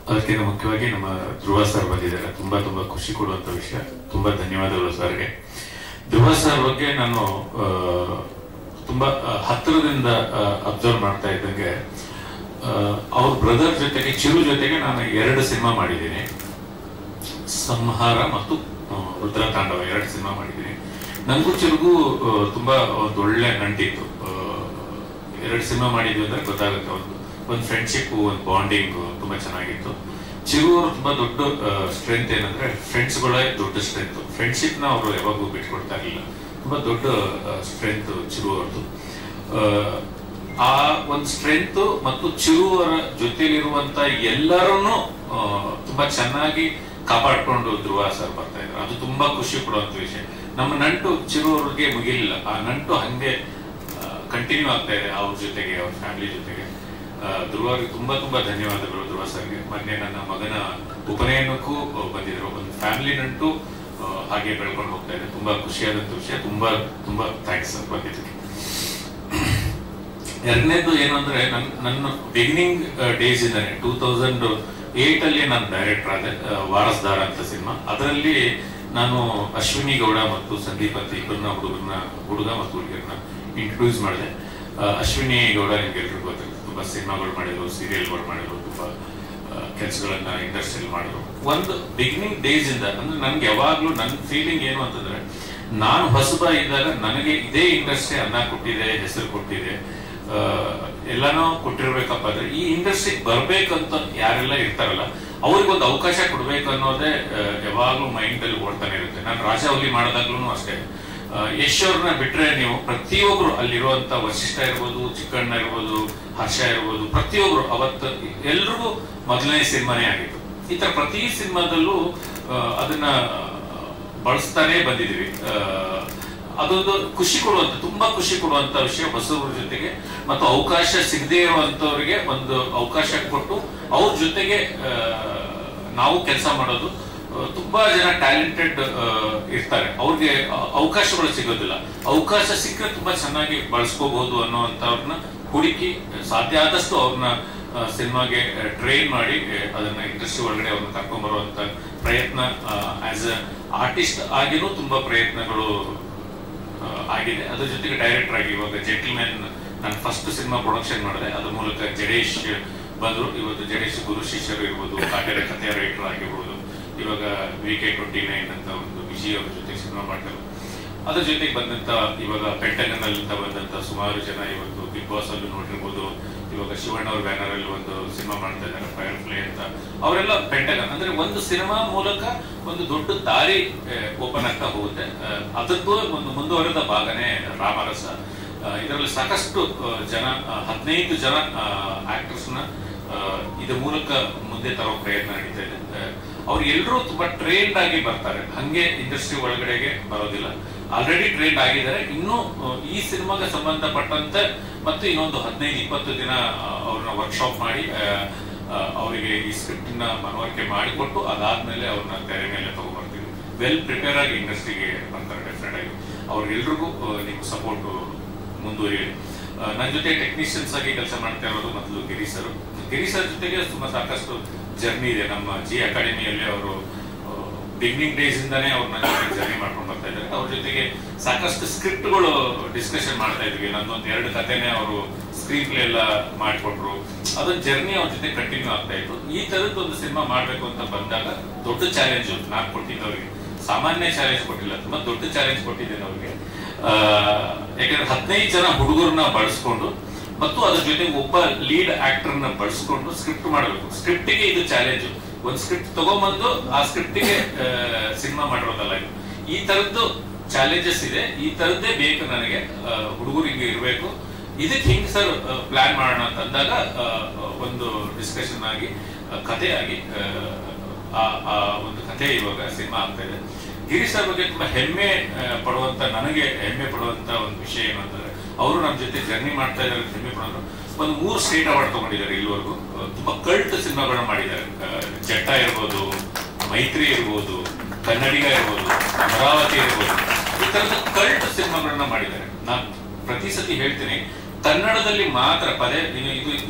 ಅದಕ್ಕಿಂತ ಮುಖ್ಯವಾಗಿ ನಮ್ಮ ಧ್ರುವ ಸರ್ ಬಂದಿದ್ದಾರೆ. ತುಂಬಾ ತುಂಬಾ ಖುಷಿ ಕೊಡುವಂತ ವಿಷಯ. ತುಂಬಾ ಧನ್ಯವಾದಗಳು ಸರ್ಗೆ. ಧ್ರುವ ಸರ್ ಬಗ್ಗೆ ನಾನು ತುಂಬಾ ಹತ್ತಿರದಿಂದ ಅಬ್ಸರ್ವ್ ಮಾಡ್ತಾ ಇದ್ದಂಗೆ, ಅವ್ರ ಬ್ರದರ್ ಜೊತೆಗೆ, ಚಿರು ಜೊತೆಗೆ ನಾನು 2 ಸಿನಿಮಾ ಮಾಡಿದ್ದೀನಿ. ಸಂಹಾರ ಮತ್ತು ರುದ್ರತಾಂಡವ 2 ಸಿನಿಮಾ ಮಾಡಿದ್ದೀನಿ. ನನಗೂ ಚಿರುಗೂ ತುಂಬಾ ಒಂದು ಒಳ್ಳೆ ನಂಟಿತ್ತು. 2 ಸಿನಿಮಾ ಮಾಡಿದ್ವಿ ಅಂದ್ರೆ ಗೊತ್ತಾಗುತ್ತೆ. ಒಂದು ಫ್ರೆಂಡ್ಶಿಪ್, ಒಂದು ಬಾಂಡಿಂಗ್ ತುಂಬಾ ಚೆನ್ನಾಗಿತ್ತು. ಚಿರು ಅವರು ತುಂಬಾ ದೊಡ್ಡ ಸ್ಟ್ರೆಂತ್ ಏನಂದ್ರೆ, ಫ್ರೆಂಡ್ಸ್ಗಳೇ ದೊಡ್ಡ ಸ್ಟ್ರೆಂತ್. ಫ್ರೆಂಡ್ಶಿಪ್ ನ ಅವರು ಯಾವಾಗೂ ಬಿಟ್ಕೊಡ್ತಾ ಇರಲಿಲ್ಲ. ತುಂಬಾ ದೊಡ್ಡ ಸ್ಟ್ರೆಂತ್ ಚಿರು ಅವ್ರದ್ದು. ಆ ಒಂದು ಸ್ಟ್ರೆಂತ್ ಮತ್ತು ಚಿರು ಅವರ ಜೊತೆಲಿರುವಂತ ಎಲ್ಲರನ್ನು ತುಂಬಾ ಚೆನ್ನಾಗಿ ಕಾಪಾಡ್ಕೊಂಡು ಧ್ರುವ ಸರ್ ಬರ್ತಾ ಇದ್ರು. ಅದು ತುಂಬಾ ಖುಷಿ ಕೊಡುವಂತ ವಿಷಯ. ನಮ್ಮ ನಂಟು ಚಿರು ಅವ್ರಿಗೆ ಮುಗಿಲಿಲ್ಲ. ಆ ನಂಟು ಹಂಗೆ ಕಂಟಿನ್ಯೂ ಆಗ್ತಾ ಇದೆ ಅವ್ರ ಜೊತೆಗೆ, ಅವ್ರ ಫ್ಯಾಮಿಲಿ ಜೊತೆಗೆ. ಧ್ರುವರಿಗೆ ತುಂಬಾ ತುಂಬಾ ಧನ್ಯವಾದಗಳು. ಧ್ರುವ ಸರ್ಗೆ ಮೊನ್ನೆ ನನ್ನ ಮಗನ ಉಪನಯನಕ್ಕೂ ಬಂದಿದ್ರು. ಒಂದು ಫ್ಯಾಮಿಲಿ ನಂಟು ಹಾಗೆ ಬೆಳ್ಕೊಂಡು ಹೋಗ್ತಾ ಇದೆ. ತುಂಬಾ ಖುಷಿಯಾದಂತ ವಿಷಯ. ತುಂಬಾ ತುಂಬಾ ಥ್ಯಾಂಕ್ಸ್ ಸರ್ ಬಂದಿದ್ದಕ್ಕೆ. ಎರಡನೇದು ಏನು ಅಂದ್ರೆ, ನನ್ನ ಬಿಗಿನಿಂಗ್ ಡೇಸ್ ಇಂದಾನೆ 2008 ಅಲ್ಲಿ ನಾನು ಡೈರೆಕ್ಟರ್ ಆದೆ. ವಾರಸ್ದಾರ ಅಂತ ಸಿನಿಮಾ. ಅದರಲ್ಲಿ ನಾನು ಅಶ್ವಿನಿ ಗೌಡ ಮತ್ತು ಸಂದೀಪ್ ಅಂತ ಇಬ್ಬರನ್ನ ಹುಡುಗ ಮತ್ತು ಹುಡುಗಿಯರನ್ನ ಇಂಟ್ರೊಡ್ಯೂಸ್ ಮಾಡಿದೆ. ಅಶ್ವಿನಿ ಗೌಡ ನಿಮ್ಗೆಲ್ರಿಗೂ ಗೊತ್ತಿರುತ್ತೆ. ತುಂಬಾ ಸಿನಿಮಾಗಳು ಮಾಡಿದ್ರು, ಸೀರಿಯಲ್ಗಳು ಮಾಡಿದ್ರು, ತುಂಬಾ ಕೆಲಸಗಳನ್ನ ಇಂಡಸ್ಟ್ರಿಯಲ್ಲಿ ಮಾಡಿದ್ರು. ಒಂದು ಬಿಗಿನಿಂಗ್ ಡೇಸ್ ಇಂದ ಅಂದ್ರೆ ನನ್ಗೆ ಯಾವಾಗ್ಲೂ ನನ್ನ ಫೀಲಿಂಗ್ ಏನು ಅಂತಂದ್ರೆ, ನಾನು ಹೊಸಬ ಇದ್ದಾಗ ನನಗೆ ಇದೇ ಇಂಡಸ್ಟ್ರಿ ಅನ್ನ ಕೊಟ್ಟಿದೆ, ಹೆಸರು ಕೊಟ್ಟಿದೆ, ಎಲ್ಲಾನು ಕೊಟ್ಟಿರ್ಬೇಕಪ್ಪ ಅಂದ್ರೆ ಈ ಇಂಡಸ್ಟ್ರಿಗೆ ಬರ್ಬೇಕಂತ ಯಾರೆಲ್ಲ ಇರ್ತಾರಲ್ಲ ಅವ್ರಿಗೊಂದು ಅವಕಾಶ ಕೊಡ್ಬೇಕು ಅನ್ನೋದೇ ಯಾವಾಗ್ಲೂ ಮೈಂಡ್ ಅಲ್ಲಿ ಓಡ್ತಾನೆ ಇರುತ್ತೆ. ನಾನು ರಾಜಾವಲಿ ಮಾಡಿದಾಗ್ಲೂ ಅಷ್ಟೇ. ಯಶ್ ಅವ್ರನ್ನ ಬಿಟ್ರೆ ನೀವು ಪ್ರತಿಯೊಬ್ರು ಅಲ್ಲಿರುವಂತ ವಶಿಷ್ಠ ಇರ್ಬೋದು, ಚಿಕ್ಕಣ್ಣ ಇರ್ಬೋದು, ಹರ್ಷ ಇರ್ಬೋದು, ಪ್ರತಿಯೊಬ್ರು ಅವತ್ತು ಎಲ್ರಿಗೂ ಮೊದಲನೇ ಸಿನಿಮಾನೇ ಆಗಿತ್ತು. ಈ ತರ ಪ್ರತಿ ಸಿನಿಮಾದಲ್ಲೂ ಅದನ್ನ ಬಳಸ್ತಾನೆ ಬಂದಿದೀವಿ. ಅದೊಂದು ಖುಷಿ ಕೊಡುವಂತ, ತುಂಬಾ ಖುಷಿ ಕೊಡುವಂತ ವಿಷಯ ಹೊಸಬ್ರ ಜೊತೆಗೆ. ಮತ್ತು ಅವಕಾಶ ಸಿಗದೇ ಇರುವಂತವ್ರಿಗೆ ಒಂದು ಅವಕಾಶ ಕೊಟ್ಟು ಅವ್ರ ಜೊತೆಗೆ ನಾವು ಕೆಲಸ ಮಾಡೋದು. ತುಂಬಾ ಜನ ಟ್ಯಾಲೆಂಟೆಡ್ ಇರ್ತಾರೆ, ಅವ್ರಿಗೆ ಅವಕಾಶಗಳು ಸಿಗೋದಿಲ್ಲ. ಅವಕಾಶ ಸಿಕ್ಕರೆ ತುಂಬಾ ಚೆನ್ನಾಗಿ ಬಳಸ್ಕೋಬಹುದು ಅನ್ನೋಂಥವ್ರನ್ನ ಹುಡುಕಿ ಸಾಧ್ಯ ಆದಷ್ಟು ಅವ್ರನ್ನ ಸಿನಿಮಾಗೆ ಟ್ರೈನ್ ಮಾಡಿ ಅದನ್ನ ಇಂಡಸ್ಟ್ರಿ ಒಳಗಡೆ ಅವ್ರನ್ನ ಕರ್ಕೊಂಡ್ ಬರುವಂತ ಪ್ರಯತ್ನ ಆಸ್ ಅ ಆರ್ಟಿಸ್ಟ್ ಆಗಿನೂ ತುಂಬಾ ಪ್ರಯತ್ನಗಳು ಆಗಿದೆ. ಅದ್ರ ಜೊತೆಗೆ ಡೈರೆಕ್ಟರ್ ಆಗಿ ಇವಾಗ ಜೆಂಟಲ್ಮ್ಯಾನ್ ನಾನು ಫಸ್ಟ್ ಸಿನಿಮಾ ಪ್ರೊಡಕ್ಷನ್ ಮಾಡಿದೆ. ಅದ್ರ ಮೂಲಕ ಜಡೇಶ್ ಬಂದ್ರು. ಇವತ್ತು ಜಡೇಶ್ ಗುರು ಶಿಷ್ಯರು ಇರ್ಬೋದು, ಕಾಟೇರ ಕಥೆಯ ರೈಟರ್ ಆಗಿರ್ಬೋದು. ಇವಾಗ VK29 ಅಂತ ಒಂದು ವಿಜಯ್ ಅವ್ರ ಜೊತೆ ಸಿನಿಮಾ ಮಾಡ್ತಾರೆ. ಅದ್ರ ಜೊತೆಗೆ ಬಂದಂತ ಇವಾಗ ಪೆಂಟಗನ್ ಅಲ್ಲಿ ಬಂದಂತ ಸುಮಾರು ಜನ ಇವತ್ತು ಬಿಗ್ ಬಾಸ್ ಅಲ್ಲೂ ನೋಡಿರ್ಬೋದು. ಇವಾಗ ಶಿವಣ್ಣ ಅವ್ರ ಬ್ಯಾನರ್ ಅಲ್ಲಿ ಒಂದು ಸಿನಿಮಾ ಮಾಡ್ತಾ ಇದ್ದಾರೆ, ಫೈರ್ ಫ್ಲೈ ಅಂತ. ಅವರೆಲ್ಲ ಪೆಂಟಗನ್ ಅಂದ್ರೆ ಒಂದು ಸಿನಿಮಾ ಮೂಲಕ ಒಂದು ದೊಡ್ಡ ದಾರಿ ಓಪನ್ ಆಗ್ತಾ ಹೋಗುತ್ತೆ. ಅದರದ್ದು ಒಂದು ಮುಂದುವರೆದ ಭಾಗನೇ ರಾಮರಸ. ಇದರಲ್ಲಿ ಸಾಕಷ್ಟು ಜನ, 15 ಜನ ಆಕ್ಟರ್ಸ್ ನ ಇದ್ರ ಮೂಲಕ ಮುಂದೆ ತರೋ ಪ್ರಯತ್ನ ನಡೀತಾ ಇದೆ. ಅವ್ರು ಎಲ್ಲರೂ ತುಂಬಾ ಟ್ರೈನ್ಡ್ ಆಗಿ ಬರ್ತಾರೆ, ಹಂಗೆ ಇಂಡಸ್ಟ್ರಿ ಒಳಗಡೆಗೆ ಬರೋದಿಲ್ಲ. ಆಲ್ರೆಡಿ ಟ್ರೈನ್ಡ್ ಆಗಿದ್ದಾರೆ. ಇನ್ನು ಈ ಸಿನಿಮಾಗೆ ಸಂಬಂಧಪಟ್ಟಂತೆ ಮತ್ತು ಇನ್ನೊಂದು 15-20 ದಿನ ಅವ್ರನ್ನ ವರ್ಕ್ಶಾಪ್ ಮಾಡಿ ಅವರಿಗೆ ಈ ಸ್ಕ್ರಿಪ್ಟ್ ನ ಮನವರಿಕೆ ಮಾಡಿಕೊಟ್ಟು ಅದಾದ್ಮೇಲೆ ಅವ್ರನ್ನ ತೆರೆ ಮೇಲೆ ತಗೊಂಡ್ಬರ್ತೀವಿ. ವೆಲ್ ಪ್ರಿಪೇರ್ ಆಗಿ ಇಂಡಸ್ಟ್ರಿಗೆ ಬರ್ತಾರೆ ಡೆಫಿನೆಟ್ ಆಗಿ. ಅವ್ರಿಗೆಲ್ರಿಗೂ ನಿಮ್ಮ ಸಪೋರ್ಟ್ ಮುಂದುವರಿಯಲಿ. ನನ್ನ ಜೊತೆ ಟೆಕ್ನಿಷಿಯನ್ಸ್ ಆಗಿ ಕೆಲಸ ಮಾಡ್ತಾ ಇರೋದು ಮೊದಲು ಗಿರಿ ಸರ್ ಜೊತೆಗೆ ತುಂಬಾ ಸಾಕಷ್ಟು ಜರ್ನಿ ಇದೆ. ನಮ್ಮ ಜಿ ಅಕಾಡೆಮಿಯಲ್ಲಿ ಅವರು ಬಿಗಿನಿಂಗ್ ಡೇಸ್ ಇಂದಾನೇ ಅವ್ರು ನನ್ನ ಜೊತೆ ಜರ್ನಿ ಮಾಡ್ಕೊಂಡು ಬರ್ತಾ ಇದ್ದಾರೆ. ಅವ್ರ ಜೊತೆಗೆ ಸಾಕಷ್ಟು ಸ್ಕ್ರಿಪ್ಟ್ಗಳು ಡಿಸ್ಕಷನ್ ಮಾಡ್ತಾ ಇದ್ವಿ. ನನ್ನೊಂದು 2 ಕಥೆನೆ ಅವರು ಸ್ಕ್ರೀನ್ ಪ್ಲೇ ಎಲ್ಲ ಮಾಡಿಕೊಟ್ರು. ಅದೊಂದು ಜರ್ನಿ ಅವ್ರ ಜೊತೆ ಕಂಟಿನ್ಯೂ ಆಗ್ತಾ ಇತ್ತು. ಈ ತರದ್ದು ಒಂದು ಸಿನಿಮಾ ಮಾಡ್ಬೇಕು ಅಂತ ಬಂದಾಗ ದೊಡ್ಡ ಚಾಲೆಂಜ್ ನಾನು ಕೊಟ್ಟಿದ್ದವ್ರಿಗೆ. ಸಾಮಾನ್ಯ ಚಾಲೆಂಜ್ ಕೊಟ್ಟಿಲ್ಲ, ತುಂಬಾ ದೊಡ್ಡ ಚಾಲೆಂಜ್ ಕೊಟ್ಟಿದ್ದೇನೆ ಅವ್ರಿಗೆ. ಯಾಕಂದ್ರೆ 15 ಜನ ಹುಡುಗರನ್ನ ಬಳಸ್ಕೊಂಡು ಮತ್ತು ಅದ್ರ ಜೊತೆ ಒಬ್ಬ ಲೀಡ್ ಆಕ್ಟರ್ ನ ಬಳಸ್ಕೊಂಡು ಸ್ಕ್ರಿಪ್ಟ್ ಮಾಡಬೇಕು. ಸ್ಕ್ರಿಪ್ಟಿಗೆ ಇದು ಚಾಲೆಂಜ್. ಒಂದು ಸ್ಕ್ರಿಪ್ಟ್ ತಗೊಂಡ್ಬಂದು ಆ ಸ್ಕ್ರಿಪ್ಟಿಗೆ ಸಿನಿಮಾ ಮಾಡಿರೋದಲ್ಲ ಇದು. ಈ ತರದ್ದು ಚಾಲೆಂಜಸ್ ಇದೆ. ಈ ತರದ್ದೇ ಬೇಕು ನನಗೆ, ಹುಡುಗರಿಗೆ ಇರಬೇಕು. ಇದಕ್ಕೆ ಹಿಂಗ್ ಸರ್ ಪ್ಲಾನ್ ಮಾಡೋಣ ಅಂತ ಅಂದಾಗ ಒಂದು ಡಿಸ್ಕಷನ್ ಆಗಿ ಕಥೆ ಆಗಿ ಆ ಒಂದು ಕಥೆ ಇವಾಗ ಸಿನಿಮಾ ಆಗ್ತಾ ಇದೆ. ಗಿರೀಶ್ ಸರ್ ಬಗ್ಗೆ ತುಂಬಾ ಹೆಮ್ಮೆ ಪಡುವಂತ, ನನಗೆ ಹೆಮ್ಮೆ ಪಡುವಂತ ಒಂದು ವಿಷಯ ಏನು ಅಂತಂದ್ರೆ, ಅವರು ನಮ್ಮ ಜೊತೆ ಜರ್ನಿ ಮಾಡ್ತಾ ಇದ್ದಾರೆ. ಹೆಮ್ಮೆ ಪಡೋದು ಒಂದು 3 ಸ್ಟೇಟ್ ಅವಾರ್ಡ್ ತಗೊಂಡಿದ್ದಾರೆ ಇಲ್ಲಿವರೆಗೂ. ತುಂಬಾ ಕಲ್ಟ್ ಸಿನಿಮಾಗಳನ್ನ ಮಾಡಿದ್ದಾರೆ. ಜಟ್ಟ ಇರ್ಬೋದು, ಮೈತ್ರಿ ಇರ್ಬೋದು, ಕನ್ನಡಿಗ ಇರ್ಬೋದು, ಅಮರಾವತಿ ಇರ್ಬೋದು, ಈ ತರದ ಕಲ್ಟ್ ಸಿನಿಮಾಗಳನ್ನ ಮಾಡಿದ್ದಾರೆ. ನಾನು ಪ್ರತಿ ಸತಿ ಹೇಳ್ತೀನಿ, ಕನ್ನಡದಲ್ಲಿ ಮಾತ್ರ